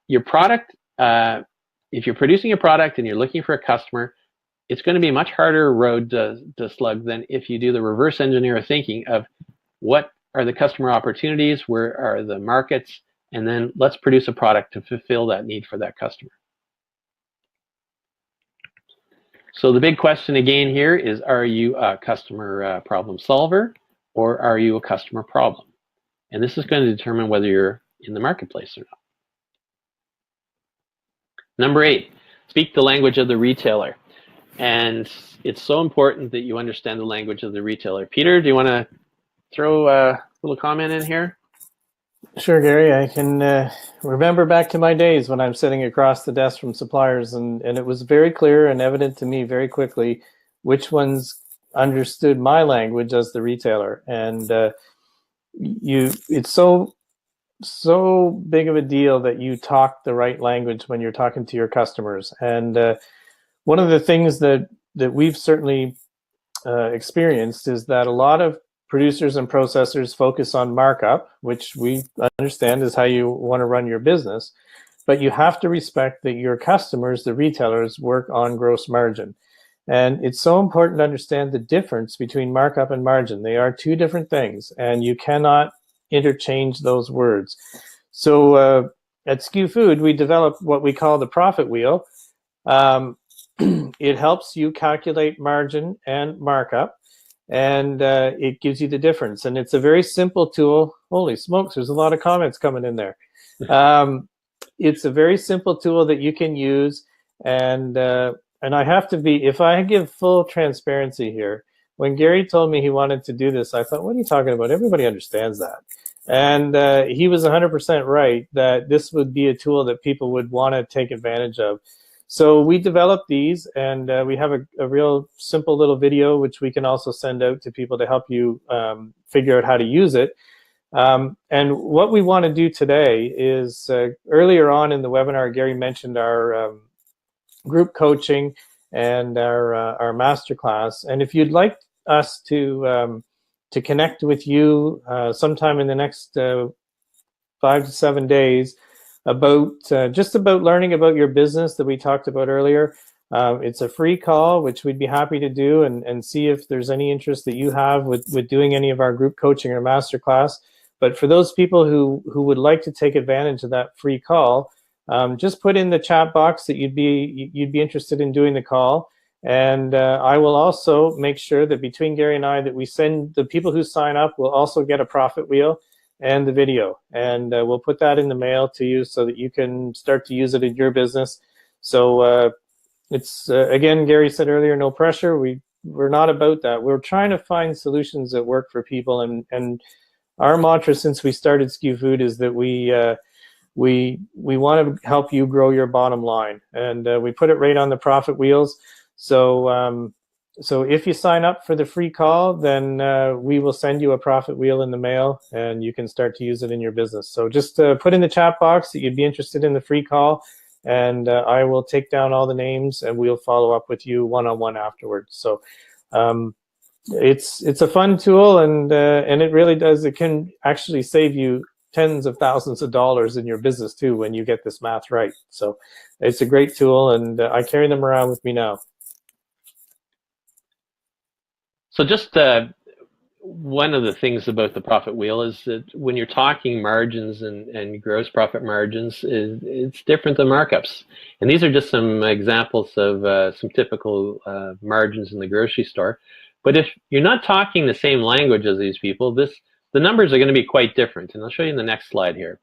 your product, if you're producing a product and you're looking for a customer, it's going to be a much harder road to slug than if you do the reverse engineer thinking of, what are the customer opportunities, where are the markets, and then let's produce a product to fulfill that need for that customer. So the big question again here is, are you a customer problem solver, or are you a customer problem? And this is going to determine whether you're in the marketplace or not. Number 8, speak the language of the retailer. And it's so important that you understand the language of the retailer. Peter, do you want to throw a little comment in here?
Sure, Gary. I can remember back to my days when I'm sitting across the desk from suppliers, and it was very clear and evident to me very quickly which ones understood my language as the retailer. And it's so big of a deal that you talk the right language when you're talking to your customers. And one of the things that we've certainly experienced is that a lot of producers and processors focus on markup, which we understand is how you want to run your business, but you have to respect that your customers, the retailers, work on gross margin. And it's so important to understand the difference between markup and margin. They are two different things, and you cannot interchange those words. So at SKU Food, we developed what we call the profit wheel. It helps you calculate margin and markup, and it gives you the difference. And it's a very simple tool. Holy smokes, there's a lot of comments coming in there. It's a very simple tool that you can use. And I have to be, if I give full transparency here, when Gary told me he wanted to do this, I thought, what are you talking about? Everybody understands that. And he was 100% right that this would be a tool that people would want to take advantage of. So we developed these, and we have a real simple little video, which we can also send out to people to help you figure out how to use it. And what we want to do today is, earlier on in the webinar, Gary mentioned our group coaching and our masterclass. And if you'd like us to connect with you sometime in the next 5 to 7 days about just about learning about your business that we talked about earlier, it's a free call, which we'd be happy to do and see if there's any interest that you have with doing any of our group coaching or masterclass. But for those people who would like to take advantage of that free call, just put in the chat box that you'd be interested in doing the call, and I will also make sure that between Gary and I that we send the people who sign up will also get a profit wheel and the video, and we'll put that in the mail to you so that you can start to use it in your business. So it's again, Gary said earlier, no pressure. We're not about that. We're trying to find solutions that work for people, and our mantra since we started SKU Food is that we want to help you grow your bottom line, and we put it right on the profit wheels. So so if you sign up for the free call, then we will send you a profit wheel in the mail, and you can start to use it in your business. So just put in the chat box that you'd be interested in the free call, and I will take down all the names, and we'll follow up with you one-on-one afterwards. So it's a fun tool, and it really does. It can actually save you tens of thousands of dollars in your business too when you get this math right. So it's a great tool, and I carry them around with me now.
So just one of the things about the profit wheel is that when you're talking margins and gross profit margins, it's different than markups. And these are just some examples of some typical margins in the grocery store. But if you're not talking the same language as these people, the numbers are going to be quite different. And I'll show you in the next slide here.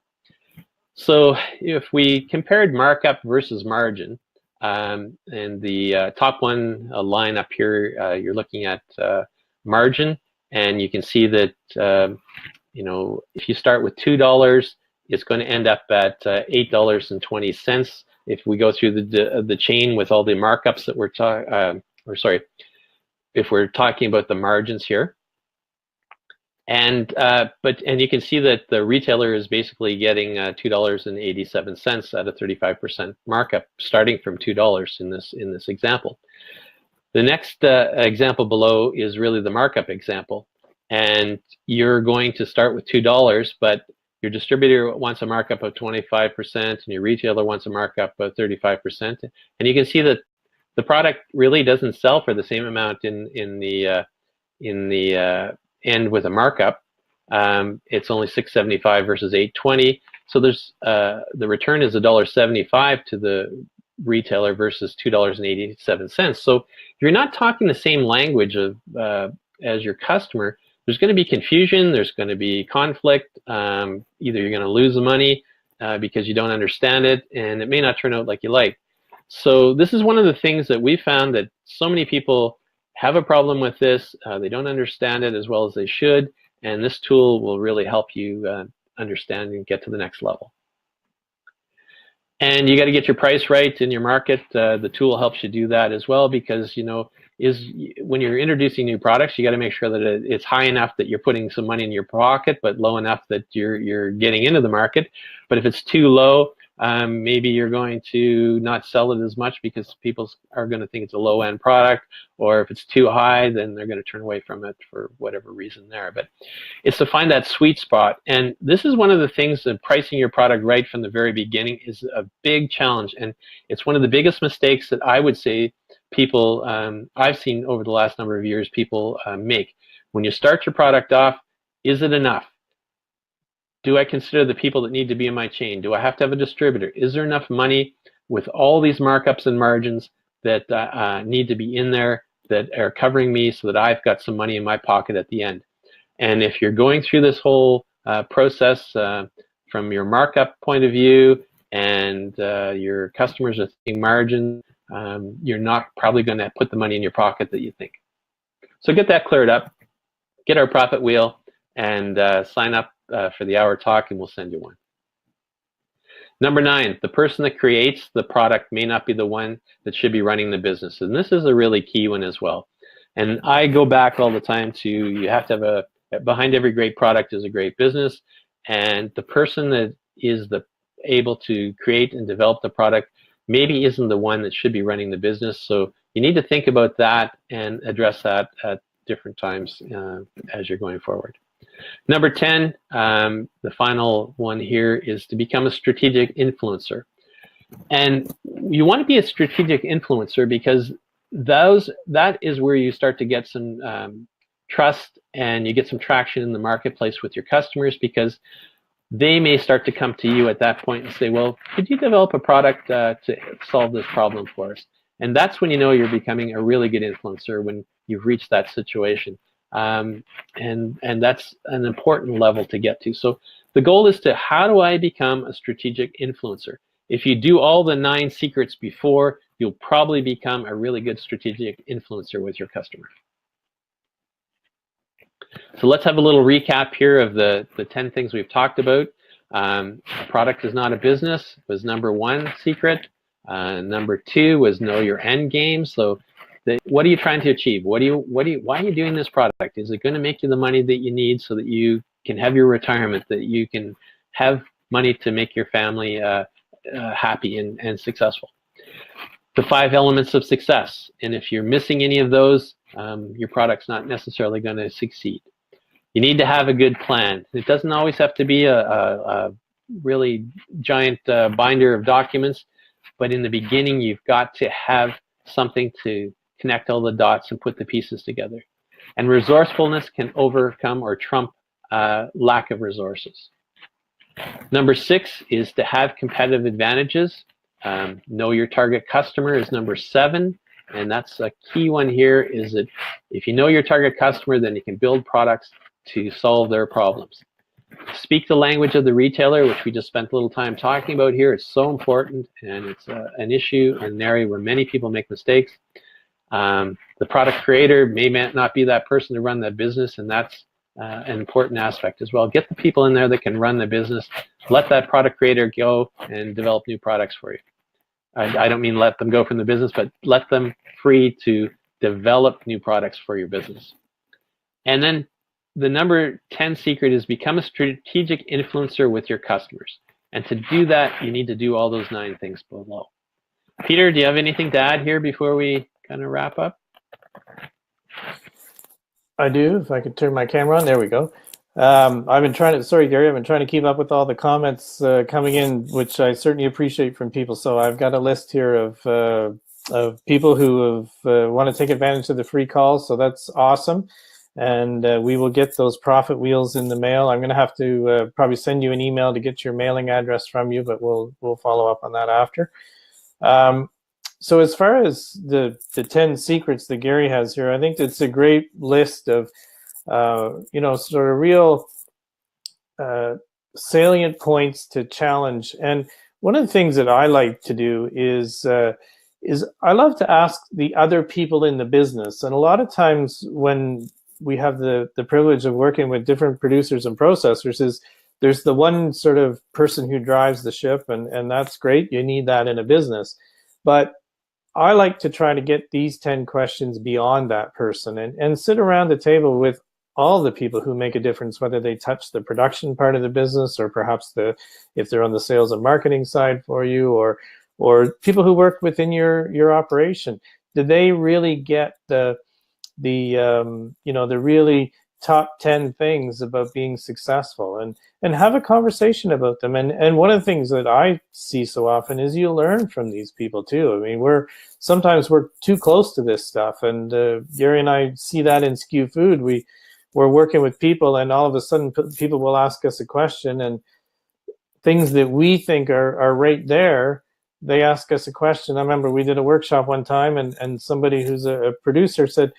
So if we compared markup versus margin, and the top one line up here, you're looking at margin, and you can see that you know, if you start with $2, it's going to end up at $8.20. If we go through the chain with all the markups that we're talking, or sorry, if we're talking about the margins here. And and you can see that the retailer is basically getting $2.87 at a 35% markup, starting from $2 in this example. The next example below is really the markup example, and you're going to start with $2, but your distributor wants a markup of 25%, and your retailer wants a markup of 35%. And you can see that the product really doesn't sell for the same amount in the end with a markup. It's only $6.75 versus $8.20. So there's the return is $1.75 to the retailer versus $2.87. So if you're not talking the same language of as your customer, there's going to be confusion. There's going to be conflict. Either you're going to lose the money because you don't understand it, and it may not turn out like you like. So this is one of the things that we found, that so many people have a problem with this. They don't understand it as well as they should, and this tool will really help you understand and get to the next level. And you got to get your price right in your market. The tool helps you do that as well, because you know, when you're introducing new products, you got to make sure that it's high enough that you're putting some money in your pocket, but low enough that you're getting into the market. But if it's too low, maybe you're going to not sell it as much because people are going to think it's a low-end product, or if it's too high, then they're going to turn away from it for whatever reason there. But it's to find that sweet spot, and this is one of the things that pricing your product right from the very beginning is a big challenge, and it's one of the biggest mistakes that I would say people, I've seen over the last number of years, people make. When you start your product off, is it enough? Do I consider the people that need to be in my chain? Do I have to have a distributor? Is there enough money with all these markups and margins that need to be in there that are covering me so that I've got some money in my pocket at the end? And if you're going through this whole process from your markup point of view, and your customers are thinking margin, you're not probably going to put the money in your pocket that you think. So get that cleared up, get our profit wheel, and sign up for the hour talk, and we'll send you one. Number 9, the person that creates the product may not be the one that should be running the business. And this is a really key one as well. And I go back all the time to, you have to have behind every great product is a great business. And the person that is able to create and develop the product maybe isn't the one that should be running the business. So you need to think about that and address that at different times as you're going forward. Number 10, the final one here, is to become a strategic influencer. And you want to be a strategic influencer because that is where you start to get some trust, and you get some traction in the marketplace with your customers, because they may start to come to you at that point and say, well, could you develop a product to solve this problem for us? And that's when you know you're becoming a really good influencer, when you've reached that situation. And that's an important level to get to. So the goal is to, how do I become a strategic influencer? If you do all the 9 secrets before, you'll probably become a really good strategic influencer with your customer. So let's have a little recap here of the 10 things we've talked about. A product is not a business was number 1 secret. Number 2 was know your end game. So what are you trying to achieve? Why are you doing this product? Is it going to make you the money that you need so that you can have your retirement, that you can have money to make your family happy and successful? The 5 elements of success. And if you're missing any of those, your product's not necessarily going to succeed. You need to have a good plan. It doesn't always have to be a really giant binder of documents, but in the beginning, you've got to have something to connect all the dots and put the pieces together. And resourcefulness can overcome or trump lack of resources. Number 6 is to have competitive advantages. Know your target customer is number 7. And that's a key one here, is that if you know your target customer, then you can build products to solve their problems. Speak the language of the retailer, which we just spent a little time talking about here. It's so important, and it's an issue and an area where many people make mistakes. The product creator may not be that person to run that business, and that's an important aspect as well. Get the people in there that can run the business. Let that product creator go and develop new products for you. I don't mean let them go from the business, but let them free to develop new products for your business. And then the number 10 secret is become a strategic influencer with your customers. And to do that, you need to do all those 9 things below. Peter, do you have anything to add here before we kind of wrap up?
I do, if I could turn my camera on. There we go. I've been trying to, sorry Gary, I've been trying to keep up with all the comments coming in, which I certainly appreciate from people. So I've got a list here of people who have want to take advantage of the free calls. So that's awesome. And we will get those profit wheels in the mail. I'm going to have to probably send you an email to get your mailing address from you, but we'll follow up on that after. So as far as the 10 secrets that Gary has here, I think it's a great list of sort of real salient points to challenge. And one of the things that I like to do is I love to ask the other people in the business. And a lot of times when we have the privilege of working with different producers and processors, is there's the one sort of person who drives the ship, and that's great. You need that in a business. But I like to try to get these 10 questions beyond that person and sit around the table with all the people who make a difference, whether they touch the production part of the business, or perhaps if they're on the sales and marketing side for you, or people who work within your operation. Do they really get the really top 10 things about being successful, and have a conversation about them? And one of the things that I see so often is you learn from these people too. I mean, sometimes we're too close to this stuff, and Gary and I see that in Skew Food. We're working with people, and all of a sudden people will ask us a question, and things that we think are right there, they ask us a question. I remember we did a workshop one time, and somebody who's a producer said,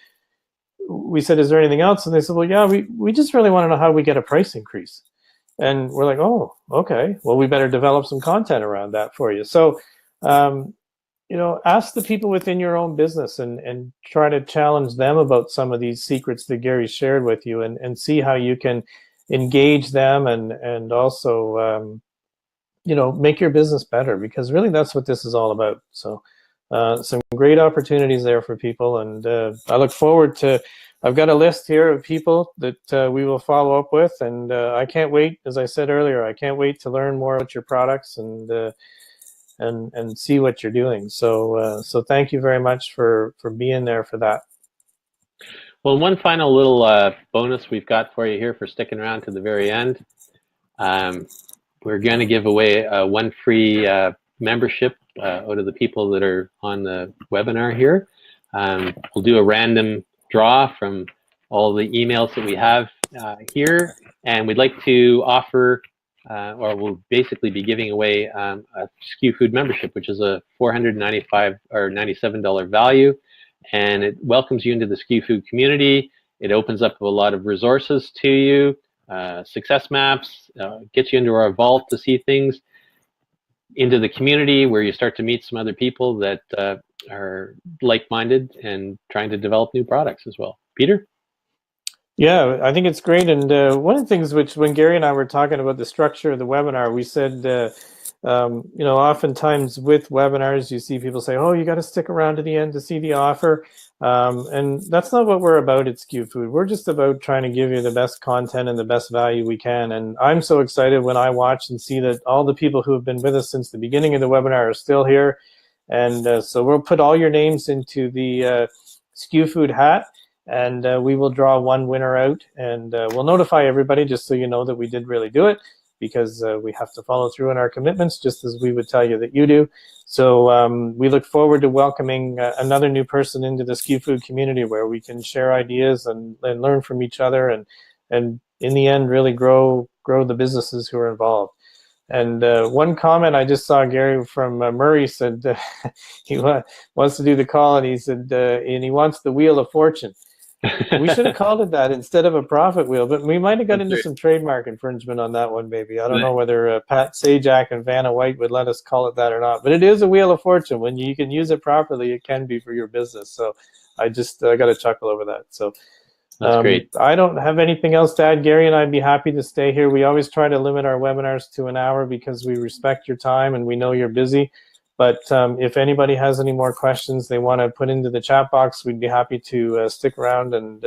we said, is there anything else? And they said, well, yeah, we just really want to know how we get a price increase. And we're like, oh, okay, well, we better develop some content around that for you. So ask the people within your own business and try to challenge them about some of these secrets that Gary shared with you, and see how you can engage them and also make your business better, because really that's what this is all about. So some great opportunities there for people, and I look forward to, I've got a list here of people that we will follow up with, and I can't wait, as I said earlier, I can't wait to learn more about your products and see what you're doing. So so thank you very much for being there for that.
Well, one final little bonus we've got for you here for sticking around to the very end. We're going to give away one free membership out of the people that are on the webinar here. We'll do a random draw from all the emails that we have here, and we'd like to offer, or we'll basically be giving away a SKU Food membership, which is a $495 or $97 value, and it welcomes you into the SKU Food community. It opens up a lot of resources to you. Success maps, gets you into our vault to see things, into the community where you start to meet some other people that are like-minded and trying to develop new products as well. Peter?
Yeah, I think it's great. And one of the things which, when Gary and I were talking about the structure of the webinar, we said, oftentimes with webinars, you see people say, oh, you got to stick around to the end to see the offer. And that's not what we're about at SKU Food. We're just about trying to give you the best content and the best value we can. And I'm so excited when I watch and see that all the people who have been with us since the beginning of the webinar are still here. And so we'll put all your names into the SKU Food hat, and we will draw one winner out, and we'll notify everybody just so you know that we did really do it, because we have to follow through on our commitments, just as we would tell you that you do. So we look forward to welcoming another new person into the SKU Food community, where we can share ideas and learn from each other, and in the end really grow the businesses who are involved. And one comment I just saw, Gary, from Murray, said he wants to do the call, and he said, and he wants the Wheel of Fortune. We should have called it that instead of a profit wheel, but we might have got into some trademark infringement on that one, maybe. I don't know whether Pat Sajak and Vanna White would let us call it that or not, but it is a Wheel of Fortune. When you can use it properly, it can be for your business. So I just got a chuckle over that. So
that's great.
I don't have anything else to add. Gary and I'd be happy to stay here. We always try to limit our webinars to an hour because we respect your time and we know you're busy. But if anybody has any more questions they want to put into the chat box, we'd be happy to stick around and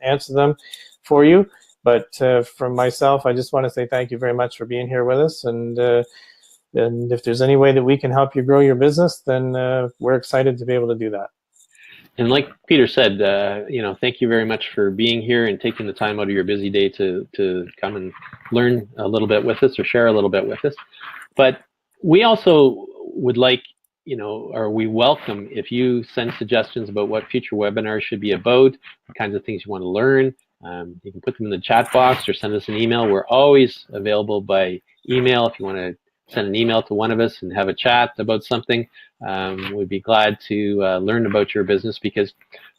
answer them for you. But from myself, I just want to say thank you very much for being here with us. And if there's any way that we can help you grow your business, then we're excited to be able to do that.
And like Peter said, thank you very much for being here and taking the time out of your busy day to come and learn a little bit with us or share a little bit with us. But we also would like, or we welcome if you send suggestions about what future webinars should be about, what kinds of things you want to learn. You can put them in the chat box or send us an email. We're always available by email. If you want to send an email to one of us and have a chat about something, we'd be glad to learn about your business, because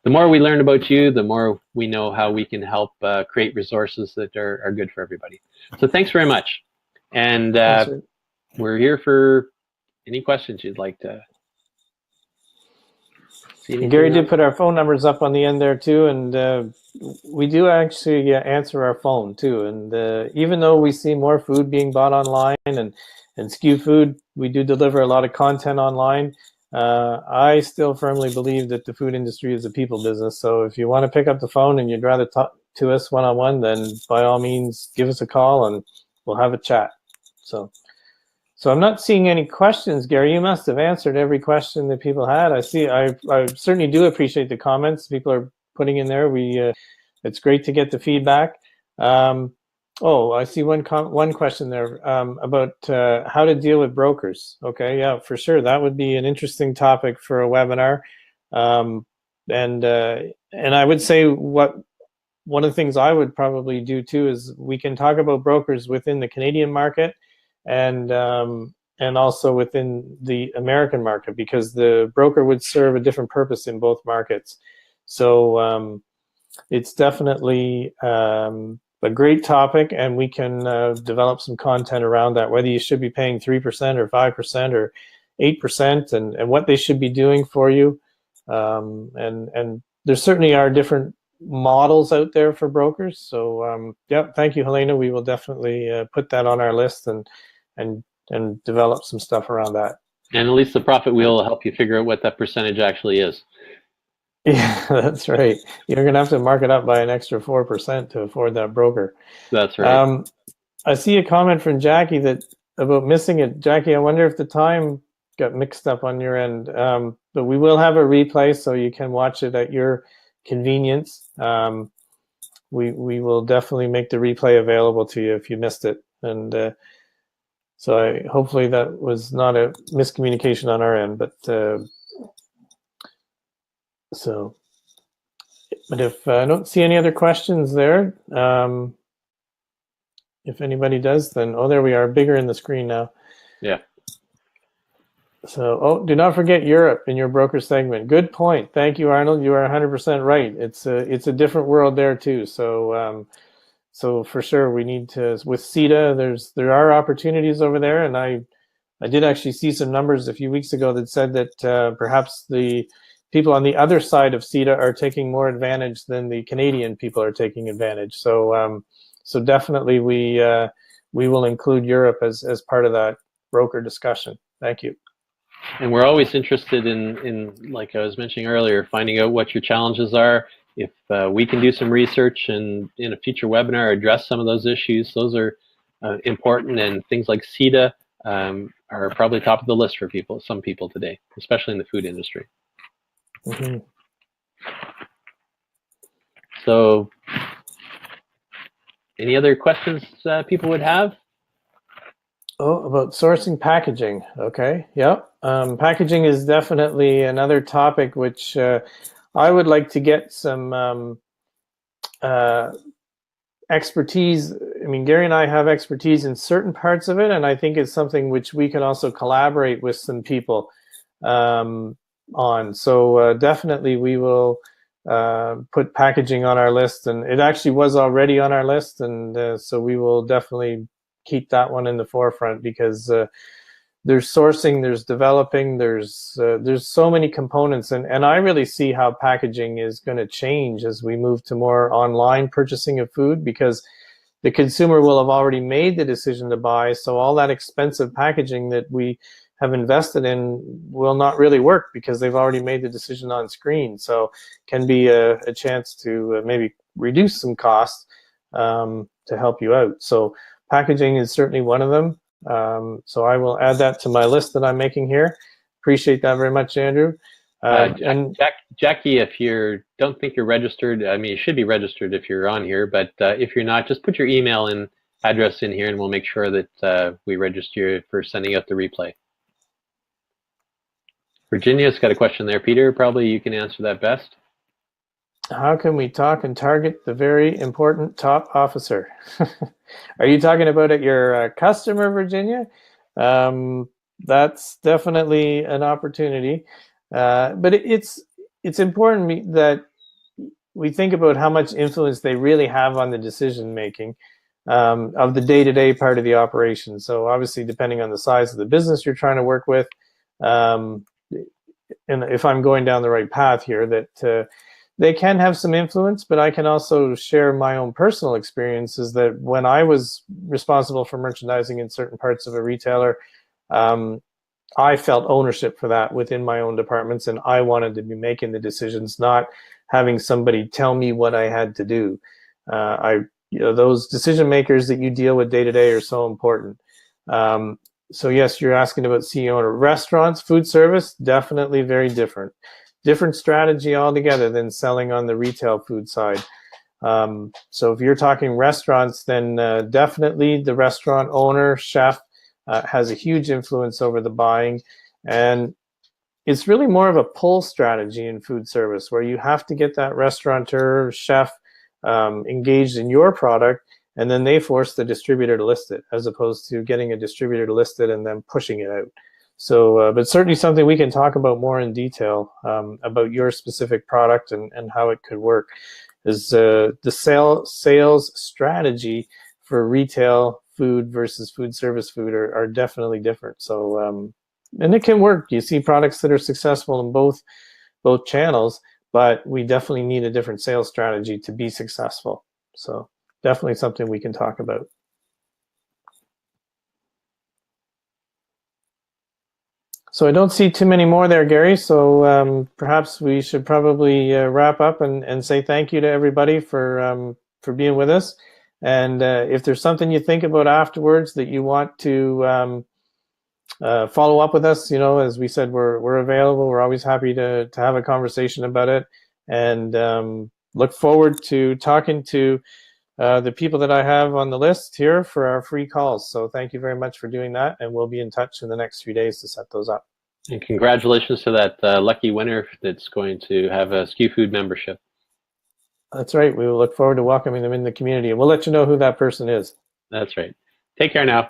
the more we learn about you, the more we know how we can help create resources that are good for everybody. So thanks very much. And we're here for any questions you'd like to see.
Gary did put our phone numbers up on the end there too, and we do actually answer our phone too. And even though we see more food being bought online and SKU Food, we do deliver a lot of content online. I still firmly believe that the food industry is a people business. So if you want to pick up the phone and you'd rather talk to us one-on-one, then by all means, give us a call and we'll have a chat. So I'm not seeing any questions, Gary. You must have answered every question that people had. I certainly do appreciate the comments people are putting in there. It's great to get the feedback. I see one question there about how to deal with brokers. Okay, yeah, for sure. That would be an interesting topic for a webinar. And I would say one of the things I would probably do too is we can talk about brokers within the Canadian market and also within the American market, because the broker would serve a different purpose in both markets. So it's definitely a great topic, and we can develop some content around that, whether you should be paying 3% or 5%, or 8% and what they should be doing for you. And there certainly are different models out there for brokers. So yeah, thank you, Helena. We will definitely put that on our list and develop some stuff around that.
And at least the profit wheel will help you figure out what that percentage actually is.
Yeah, that's right. You're going to have to mark it up by an extra 4% to afford that broker.
That's right.
I see a comment from Jackie that about missing it. Jackie, I wonder if the time got mixed up on your end. But we will have a replay so you can watch it at your convenience. We will definitely make the replay available to you if you missed it. And so hopefully that was not a miscommunication on our end. But if I don't see any other questions there, if anybody does, then, oh, there we are, bigger in the screen now.
Yeah.
So, oh, do not forget Europe in your broker segment. Good point. Thank you, Arnold. You are 100% right. It's a different world there too. So, so for sure we need to, with CETA, there are opportunities over there, and I did actually see some numbers a few weeks ago that said that perhaps the people on the other side of CETA are taking more advantage than the Canadian people are taking advantage. So, so definitely we will include Europe as part of that broker discussion. Thank you.
And we're always interested in, like I was mentioning earlier, finding out what your challenges are. If we can do some research and in a future webinar address some of those issues, those are important, and things like CETA are probably top of the list for some people today, especially in the food industry.
Mm-hmm.
So any other questions people would have?
Oh, about sourcing packaging. Okay, yep. Packaging is definitely another topic which I would like to get some expertise. I mean, Gary and I have expertise in certain parts of it, and I think it's something which we can also collaborate with some people on. So definitely we will put packaging on our list, and it actually was already on our list, and so we will definitely keep that one in the forefront, because there's sourcing, there's developing, there's so many components, and I really see how packaging is going to change as we move to more online purchasing of food, because the consumer will have already made the decision to buy, so all that expensive packaging that we have invested in will not really work because they've already made the decision on screen. So can be a chance to maybe reduce some costs to help you out. So packaging is certainly one of them. So I will add that to my list that I'm making here. Appreciate that very much, Andrew.
Jackie, if you don't think you're registered, I mean, you should be registered if you're on here, but if you're not, just put your email and address in here and we'll make sure that we register you for sending out the replay. Virginia's got a question there. Peter, probably you can answer that best.
How can we talk and target the very important top officer? Are you talking about at your customer, Virginia? That's definitely an opportunity. But it's important that we think about how much influence they really have on the decision making of the day-to-day part of the operation. So obviously, depending on the size of the business you're trying to work with, and if I'm going down the right path here, that they can have some influence, but I can also share my own personal experiences that when I was responsible for merchandising in certain parts of a retailer, I felt ownership for that within my own departments, and I wanted to be making the decisions, not having somebody tell me what I had to do. Those decision makers that you deal with day to day are so important. So yes, you're asking about CEO owner. Restaurants, food service, definitely very different. Different strategy altogether than selling on the retail food side. So if you're talking restaurants, then definitely the restaurant owner, chef, has a huge influence over the buying. And it's really more of a pull strategy in food service, where you have to get that restaurateur, chef engaged in your product, and then they force the distributor to list it, as opposed to getting a distributor to list it and then pushing it out. So, but certainly something we can talk about more in detail about your specific product and how it could work. Is the sales strategy for retail food versus food service food are definitely different. So and it can work. You see products that are successful in both channels, but we definitely need a different sales strategy to be successful. So definitely something we can talk about. So I don't see too many more there, Gary. So perhaps we should probably wrap up and say thank you to everybody for being with us. And if there's something you think about afterwards that you want to follow up with us, you know, as we said, we're available. We're always happy to have a conversation about it, and look forward to talking to the people that I have on the list here for our free calls. So thank you very much for doing that, and we'll be in touch in the next few days to set those up.
And congratulations to that lucky winner that's going to have a SKU Food membership.
That's right. We will look forward to welcoming them in the community, and we'll let you know who that person is.
That's right. Take care now.